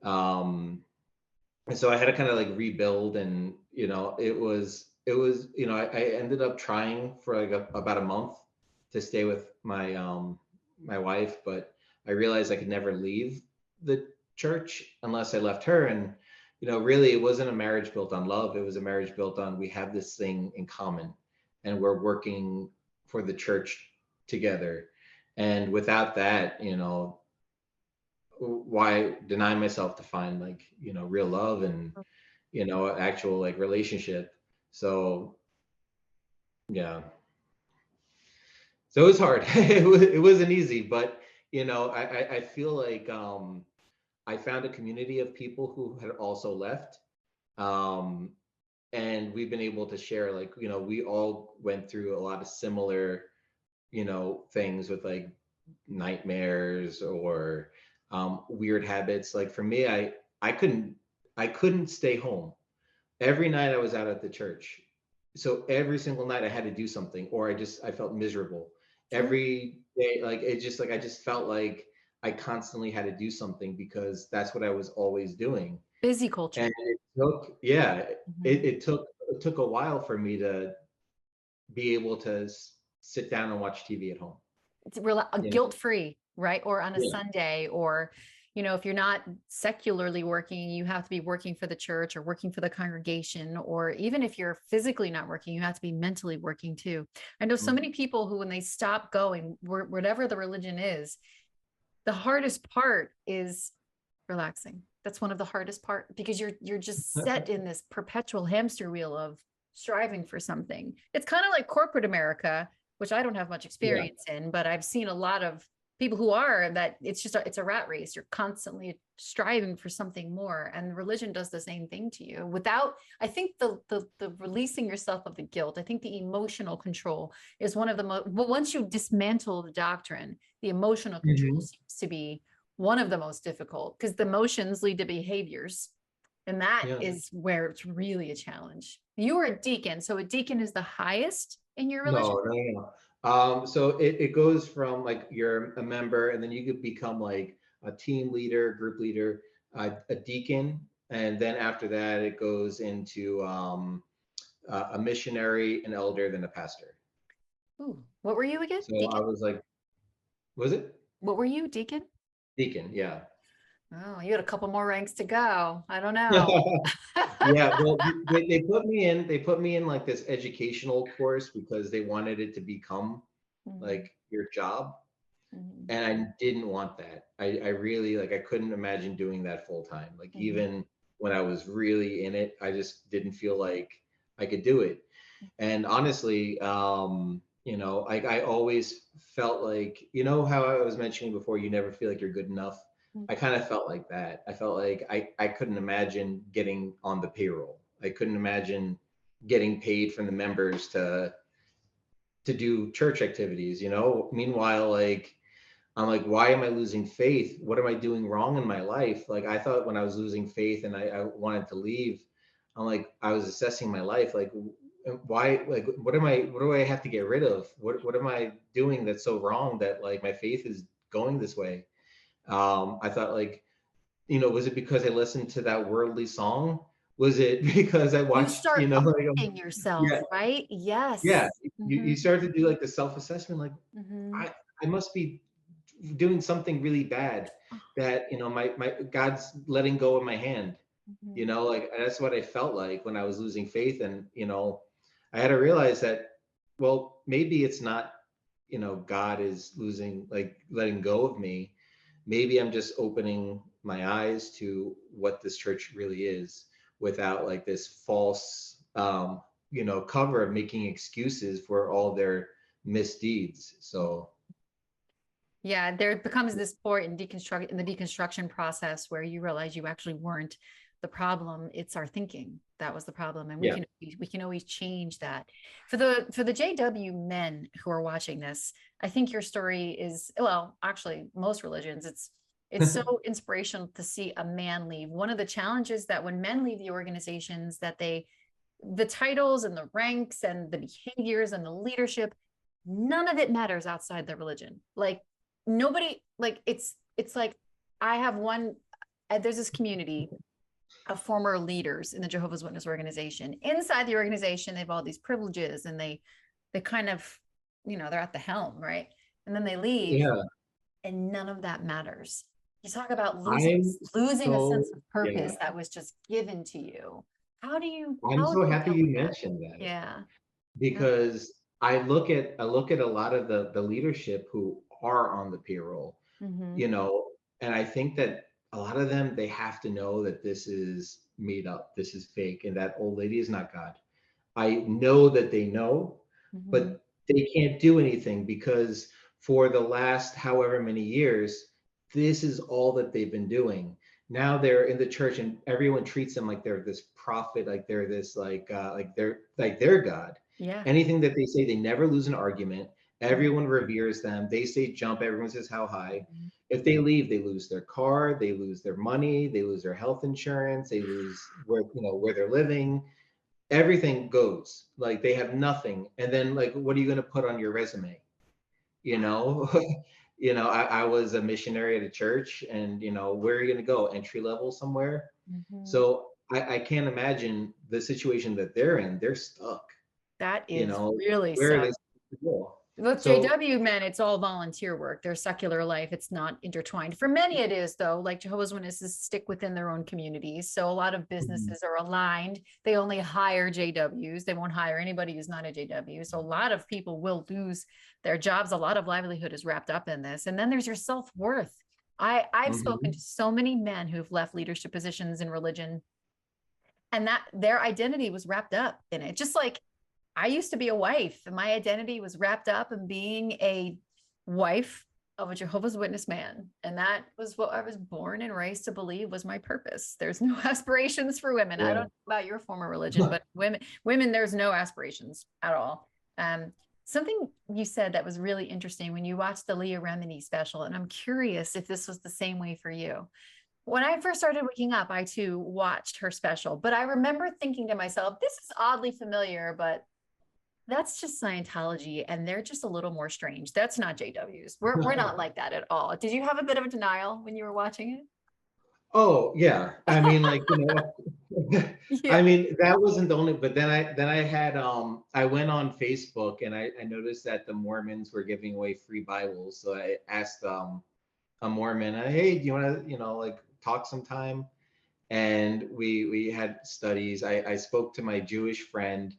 so I had to kind of like rebuild, and it was I ended up trying for like about a month to stay with my wife, but I realized I could never leave the church unless I left her. And really it wasn't a marriage built on love. It was a marriage built on, we have this thing in common and we're working for the church together. And without that, why deny myself to find like, real love and, actual like relationship. So yeah. So it was hard. It wasn't easy, but I feel like I found a community of people who had also left. Um, and we've been able to share, like, we all went through a lot of similar, things with like nightmares or weird habits. Like for me, I couldn't stay home. Every night I was out at the church. So every single night I had to do something, or I felt miserable.
Sure.
Every day, like it just like I just felt like I constantly had to do something because that's what I was always doing.
Busy
And
culture.
it took, yeah,
Mhm.
it took a while for me to be able to sit down and watch TV at home.
It's
You know?
guilt-free, right? Or on a
Yeah.
Sunday, or, if you're not secularly working, you have to be working for the church or working for the congregation, or even if you're physically not working, you have to be mentally working too. I know so
Mhm.
many people who, when they stop going, whatever the religion is, the hardest part is relaxing. That's one of the hardest part, because you're just set in this perpetual hamster wheel of striving for something. It's kind of like corporate America, which I don't have much
Yeah.
experience in, but I've seen a lot of people who are, that it's a rat race. You're constantly striving for something more, and religion does the same thing to you. Without, I think the releasing yourself of the guilt, I think the emotional control is one of the most. But once you dismantle the doctrine, the emotional control
Mhm.
seems to be one of the most difficult, because the emotions lead to behaviors. And that
Yeah.
is where it's really a challenge. You were a deacon. So a deacon is the highest in your religion?
No, no, no, no. So it goes from like you're a member, and then you could become like a team leader, group leader, a deacon, and then after that it goes into a missionary, an elder, then a pastor.
Ooh, what were you again?
So I
Deacon?
was like, was it
What were you, deacon?
deacon? Yeah.
Oh, you had a couple more ranks to go. I don't know.
Yeah, well, they put me in. They put me in like this educational course because they wanted it to become
Mhm,
like your job,
mhm,
and I didn't want that. I really like I couldn't imagine doing that full time. Like
mhm.
even when I was really in it, I just didn't feel like I could do it. And honestly, like I always felt like, how I was mentioning before, you never feel like you're good enough. I kind of felt like that. I felt like I couldn't imagine getting on the payroll. I couldn't imagine getting paid from the members to do church activities, Meanwhile, like I'm like, why am I losing faith? What am I doing wrong in my life? Like I thought when I was losing faith and I wanted to leave, I'm like, I was assessing my life, like why, like what do I have to get rid of? What am I doing that's so wrong that like my faith is going this way? I thought like, was it because I listened to that worldly song? Was it because I
You
watched,
start
like
auditing yourself,
yeah,
right?
yeah.
Yes.
You
Mhm,
start to do like the self-assessment, like
mhm.
I I must be doing something really bad
Oh,
that my God's letting go of my hand.
mhm.
Like that's what I felt like when I was losing faith. And I had to realize that, well, maybe it's not, God is losing, like letting go of me. Maybe I'm just opening my eyes to what this church really is, without like this false cover of making excuses for all their misdeeds. So
Yeah, there becomes this point in the deconstruction process where you realize you actually weren't the problem. It's our thinking that was the problem, and we
yeah.
can we can always change that. For the JW men who are watching this, I think your story is, well, actually, most religions, it's so inspirational to see a man leave. One of the challenges that when men leave the organizations, that the titles and the ranks and the behaviors and the leadership, none of it matters outside the religion. Like nobody, like it's like I have one, there's this community of former leaders in the Jehovah's Witness organization. Inside the organization, they have all these privileges, and they kind of, they're at the helm, right? And then they leave,
Yeah.
and none of that matters. You talk about
I'm
losing a sense
so,
of
yeah,
purpose that was just given to you.
I'm
How
so
do you
happy
deal
you
with that?
mentioned that
Yeah. Yeah.
because I look at a lot of the leadership who are on the payroll,
Mhm.
you know, and I think that a lot of them, they have to know that this is made up, this is fake, and that old lady is not God. I know that they know,
Mhm.
but they can't do anything because for the last however many years, this is all that they've been doing. Now they're in the church and everyone treats them like they're this prophet, like they're this like they're God.
Yeah.
Anything that they say, they never lose an argument.
Mhm.
Everyone reveres them. They say jump, everyone says how high.
Mhm.
If they leave, they lose their car, they lose their money, they lose their health insurance, they lose where they're living. Everything goes. Like they have nothing. And then like what are you going to put on your resume? You know, I was a missionary at a church, and where are you going to go? Entry level somewhere?
Mhm.
So I can't imagine the situation that they're in. They're stuck.
That
you
is
know
really
where are they
sad.
supposed to go?
With
So
JW men, it's all volunteer work. Their secular life, it's not intertwined. For many, it is, though. Like Jehovah's Witnesses stick within their own communities. So a lot of
mhm,
businesses are aligned. They only hire JWs. They won't hire anybody who's not a JW. So a lot of people will lose their jobs. A lot of livelihood is wrapped up in this. And then there's your self-worth. I've spoken
mhm,
to so many men who've left leadership positions in religion, and that their identity was wrapped up in it. Just like I used to be a wife, and my identity was wrapped up in being a wife of a Jehovah's Witness man. And that was what I was born and raised to believe was my purpose. There's no aspirations for women. I don't
yeah.
know about your former religion, but women, there's no aspirations at all. Something you said that was really interesting when you watched the Leah Remini special, and I'm curious if this was the same way for you. When I first started waking up, I too watched her special, but I remember thinking to myself, this is oddly familiar, but that's just Scientology, and they're just a little more strange. That's not JWs. We're not like that at all. Did you have a bit of a denial when you were watching
Oh yeah, I mean, like,
it?
I
Yeah.
mean, that wasn't the only, but then I had I went on Facebook and I noticed that the Mormons were giving away free Bibles. So I asked a Mormon, hey, do you want to, like talk sometime? And we had studies. I spoke to my Jewish friend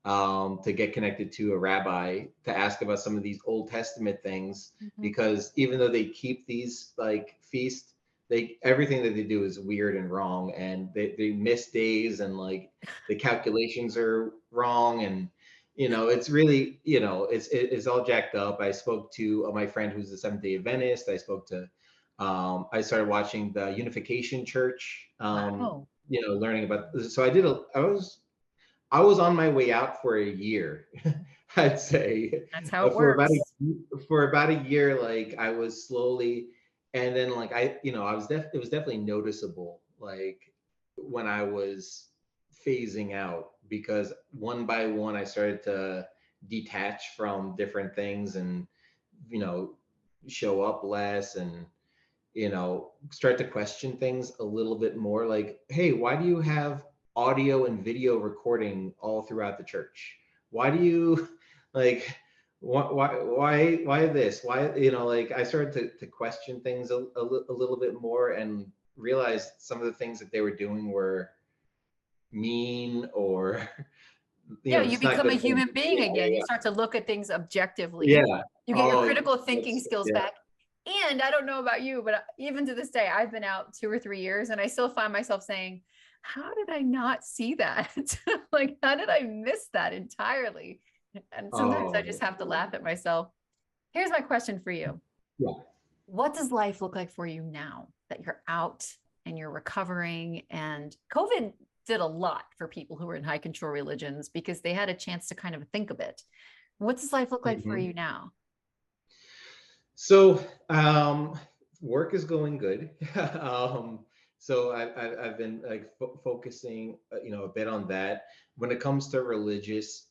to get connected to a rabbi to ask about some of these Old Testament things,
Mhm.
because even though they keep these like feasts, they everything that they do is weird and wrong, and they miss days, and like the calculations are wrong, and it's really it's all jacked up. I spoke to my friend who's a Seventh Day Adventist. I started watching the Unification Church,
Wow.
learning about. So I was on my way out for a year, I'd say.
That's how it
For about
works.
a year, like I was slowly, and then like it was definitely noticeable, like when I was phasing out, because one by one I started to detach from different things, and you know show up less, and start to question things a little bit more, like, hey, why do you have audio and video recording all throughout the church? Why do you like why this? Why, like I started to question things a little bit more, and realized some of the things that they were doing were mean, or
Yeah, you
just not
become a
good things.
human being
Yeah,
again. You
yeah,
start to look at things objectively.
yeah.
You get your
Oh,
critical thinking
that's,
skills
yeah.
back. And I don't know about you, but even to this day, I've been out 2 or 3 years and I still find myself saying, how did I not see that? Like, how did I miss that entirely? And sometimes I just
Oh,
have to laugh at myself. Here's my question for you.
yeah.
What does life look like for you now that you're out and you're recovering? And COVID did a lot for people who were in high control religions because they had a chance to kind of think a bit. What does life look like for
Mhm.
you now?
So work is going good. So I've been like focusing, a bit on that. When it comes to religious,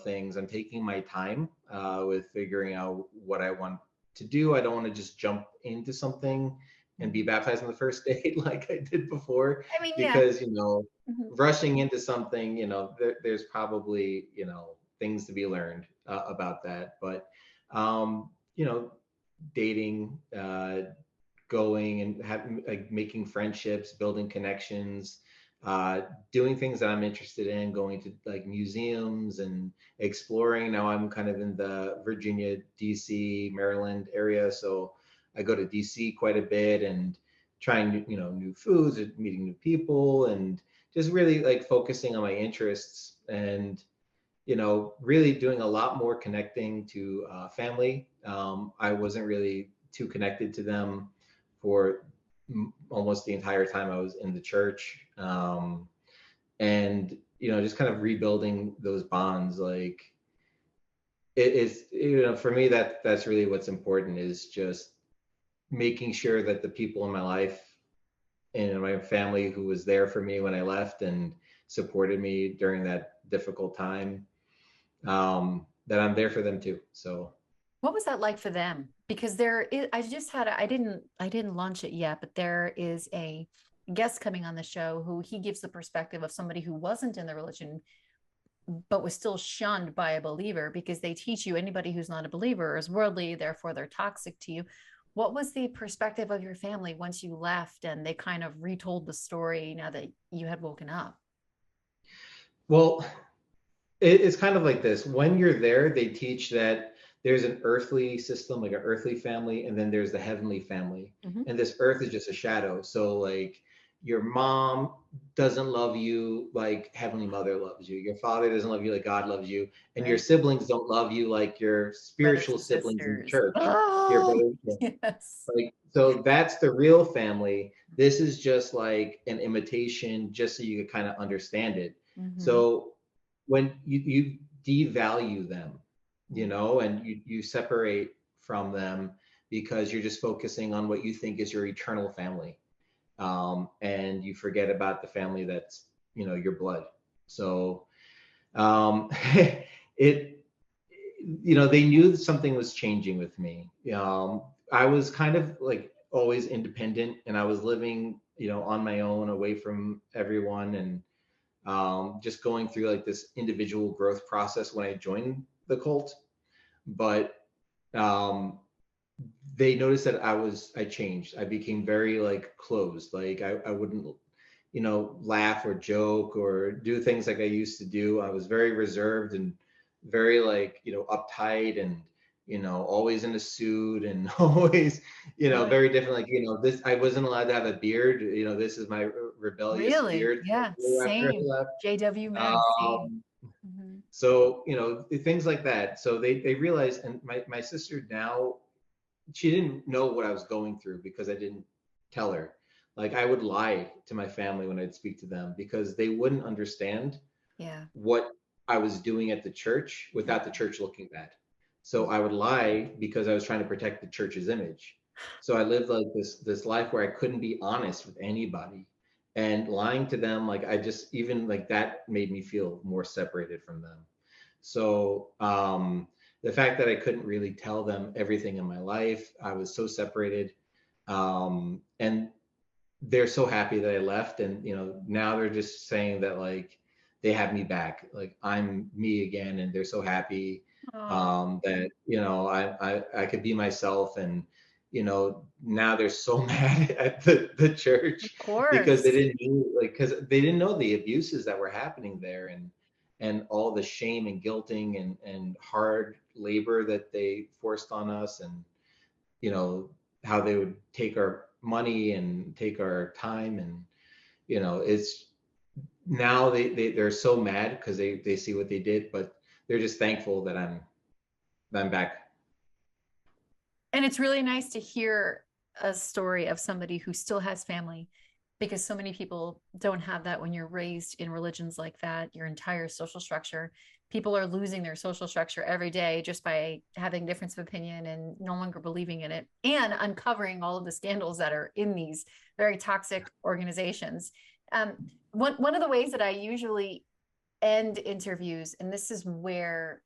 things, I'm taking my time with figuring out what I want to do. I don't want to just jump into something and be
Mhm.
baptized on the first day like I did before,
I mean, yeah.
because
Mhm.
rushing into something, there's probably things to be learned about that. But um, you know dating, going and like making friendships, building connections, uh, doing things that I'm interested in, going to like museums and exploring. Now I'm kind of in the Virginia, DC, Maryland area, so I go to DC quite a bit and trying, new foods and meeting new people and just really like focusing on my interests and really doing a lot more connecting to family. I wasn't really too connected to them for almost the entire time I was in the church. And, just kind of rebuilding those bonds. Like it is, for me, that's really what's important is just making sure that the people in my life and my family who was there for me when I left and supported me during that difficult time, that I'm there for them too. So
What was that like for them? Because there is, I just had, I didn't launch it yet, but there is a guest coming on the show who he gives the perspective of somebody who wasn't in the religion, but was still shunned by a believer because they teach you anybody who's not a believer is worldly, therefore they're toxic to you. What was the perspective of your family once you left and they kind of retold the story now that you had woken up?
well, it's kind of like this. When you're there, they teach that there's an earthly system, like an earthly family, and then there's the heavenly family.
Mm-hmm.
And this earth is just a shadow. So, like, your mom doesn't love you like Heavenly Mother loves you. Your father doesn't love you like God loves you. And your
Right.
siblings don't love you like your
Brothers
spiritual
and
siblings in the
sisters.
church. Your
Oh,
brothers.
yes.
Like, so that's the real family. This is just like an imitation, just so you can kind of understand it.
Mm-hmm.
So when you devalue them, and you separate from them because you're just focusing on what you think is your eternal family, and you forget about the family that's your blood. So um, it they knew something was changing with me. I was kind of like always independent, and I was living, on my own, away from everyone, and just going through like this individual growth process when I joined the cult. But um, they noticed that I changed. I became very like closed. Like I wouldn't, laugh or joke or do things like I used to do. I was very reserved and very like, uptight and, always in a suit and always,
Really?
very different. Like, this, I wasn't allowed to have a beard. This is my rebellious
Really?
beard
Yeah,
after I
same.
left.
JW men, same.
Um,
Mm-hmm.
so, things like that. So they realized, and my sister now, she didn't know what I was going through because I didn't tell her. Like I would lie to my family when I'd speak to them because they wouldn't understand
Yeah.
what I was doing at the church without the church looking bad. So I would lie because I was trying to protect the church's image. So I lived like this life where I couldn't be honest with anybody. And lying to them, like I just even like that made me feel more separated from them. So the fact that I couldn't really tell them everything in my life, I was so separated. And they're so happy that I left. And, now they're just saying that like they have me back, like I'm me again. And they're so happy
Oh,
that, I could be myself. And, now they're so mad at the
of
church because they
course.
didn't know, like, because they didn't know the abuses that were happening there. And all the shame and guilting and hard labor that they forced on us, and you know how they would take our money and take our time. And it's now they're so mad because they see what they did, but they're just thankful that I'm back.
And it's really nice to hear a story of somebody who still has family because so many people don't have that when you're raised in religions like that, your entire social structure. People are losing their social structure every day just by having a difference of opinion and no longer believing in it and uncovering all of the scandals that are in these very toxic organizations. One of the ways that I usually end interviews, and this is where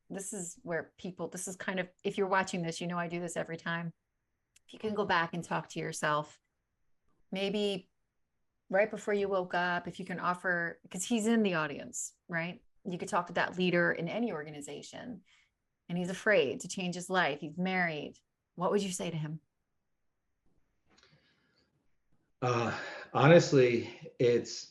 people, this is kind of, if you're watching this, I do this every time. If you can go back and talk to yourself, maybe right before you woke up, if you can offer, because he's in the audience, right? You could talk to that leader in any organization and he's afraid to change his life. He's married. What would you say to him?
Uh, Honestly, it's,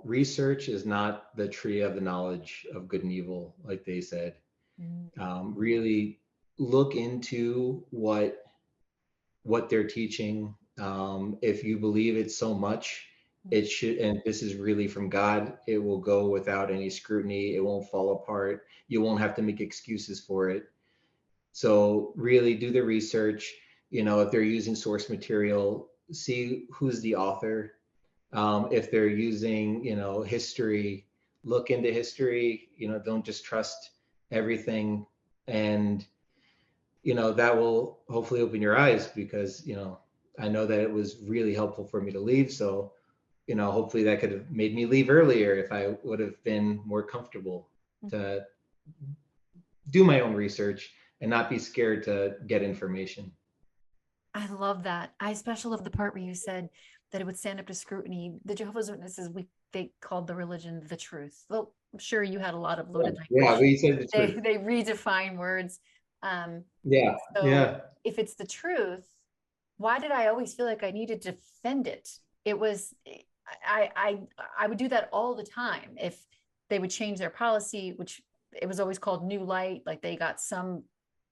research is not the tree of the knowledge of good and evil, like they said.
Mm.
Really look into what they're teaching. If you believe it so much, it should, and this is really from God, it will go without any scrutiny. It won't fall apart. You won't have to make excuses for it. So really do the research. If they're using source material, see who's the author. If they're using, history, look into history. Don't just trust everything. And that will hopefully open your eyes, because I know that it was really helpful for me to leave. So hopefully that could have made me leave earlier if I would have been more comfortable to do my own research and not be scared to get information.
I love that. I especially love the part where you said that it would stand up to scrutiny. The Jehovah's Witnesses, they called the religion the truth. Well, I'm sure you had a lot of loaded
Yeah,
language.
we said the truth.
They redefine words. Um,
Yeah,
so
yeah.
if it's the truth, why did I always feel like I needed to defend it? It was I would do that all the time if they would change their policy, which it was always called new light, like they got some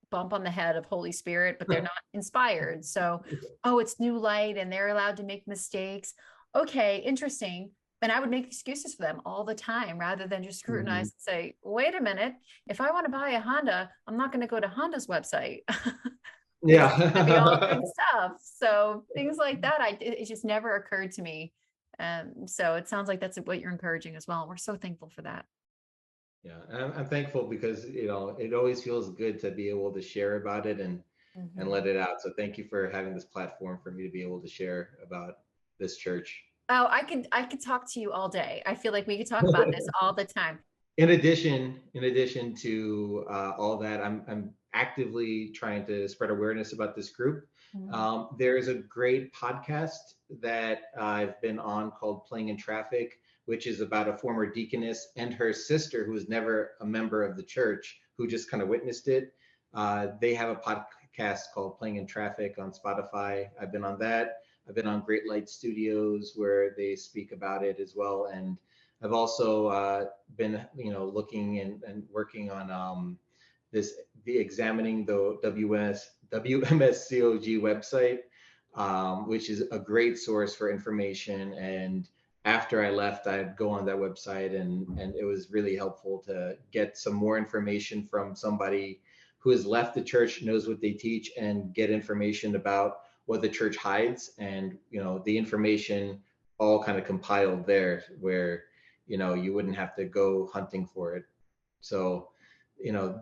bump on the head of Holy Spirit, but they're not inspired. So, oh, it's new light and they're allowed to make mistakes. Okay, interesting. And I would make excuses for them all the time rather than just scrutinize
Mhm.
and say, wait a minute, if I want to buy a Honda, I'm not going to go to Honda's website because it's going to be all
Yeah.
good stuff. So things like that, it just never occurred to me. So it sounds like that's what you're encouraging as well. We're so thankful for that.
Yeah, and I'm thankful because it always feels good to be able to share about it and
Mhm.
let it out. So thank you for having this platform for me to be able to share about this church.
Oh, I could talk to you all day. I feel like we could talk about this all the time.
In addition to all that, I'm actively trying to spread awareness about this group.
Mhm.
There's a great podcast that I've been on called Playing in Traffic, which is about a former deaconess and her sister who was never a member of the church, who just kind of witnessed it. They have a podcast called Playing in Traffic on Spotify. I've been on that. I've been on Great Light Studios where they speak about it as well. And I've also been, looking and working on the examining the WMSCOG website, which is a great source for information. And after I left, I'd go on that website, and it was really helpful to get some more information from somebody who has left the church, knows what they teach, and get information about what the church hides, and the information all kind of compiled there, where you wouldn't have to go hunting for it. So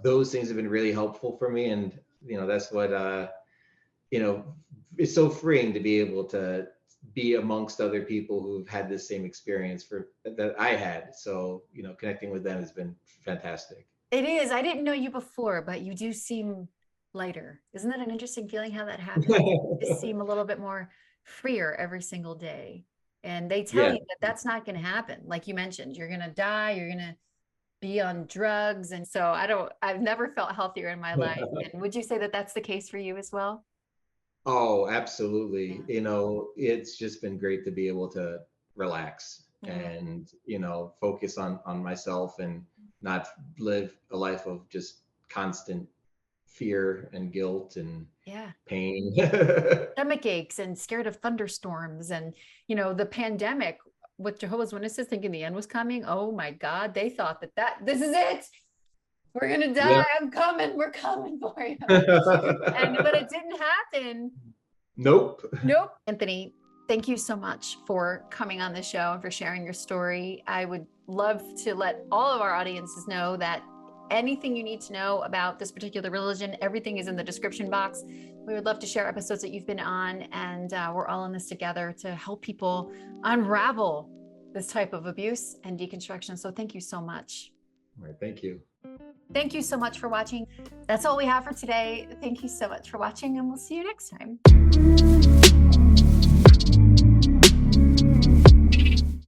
those things have been really helpful for me. And that's what you know it's so freeing to be able to be amongst other people who've had this same experience for that I had. So connecting with them has been fantastic.
It is. I didn't know you before, but you do seem lighter. Isn't that an interesting feeling how that happens? You just seem a little bit more freer every single day. And they tell
Yeah.
you that that's not going to happen. Like you mentioned, you're going to die, you're going to be on drugs. And so I've never felt healthier in my life. And would you say that that's the case for you as well?
Oh, absolutely.
Yeah.
It's just been great to be able to relax
Yeah.
and, focus on myself and not live a life of just constant fear and guilt and
Yeah.
pain.
Stomach aches and scared of thunderstorms and the pandemic with Jehovah's Witnesses thinking the end was coming. Oh my God, they thought that this is it. We're gonna
Yeah.
die. I'm coming. We're coming for you. And but it didn't happen.
Nope.
Nope. Anthony, thank you so much for coming on the show and for sharing your story. I would love to let all of our audiences know that anything you need to know about this particular religion, everything is in the description box. We would love to share episodes that you've been on, and we're all in this together to help people unravel this type of abuse and deconstruction. So thank you so much.
All right. Thank you.
Thank you so much for watching. That's all we have for today. Thank you so much for watching, and we'll see you next time.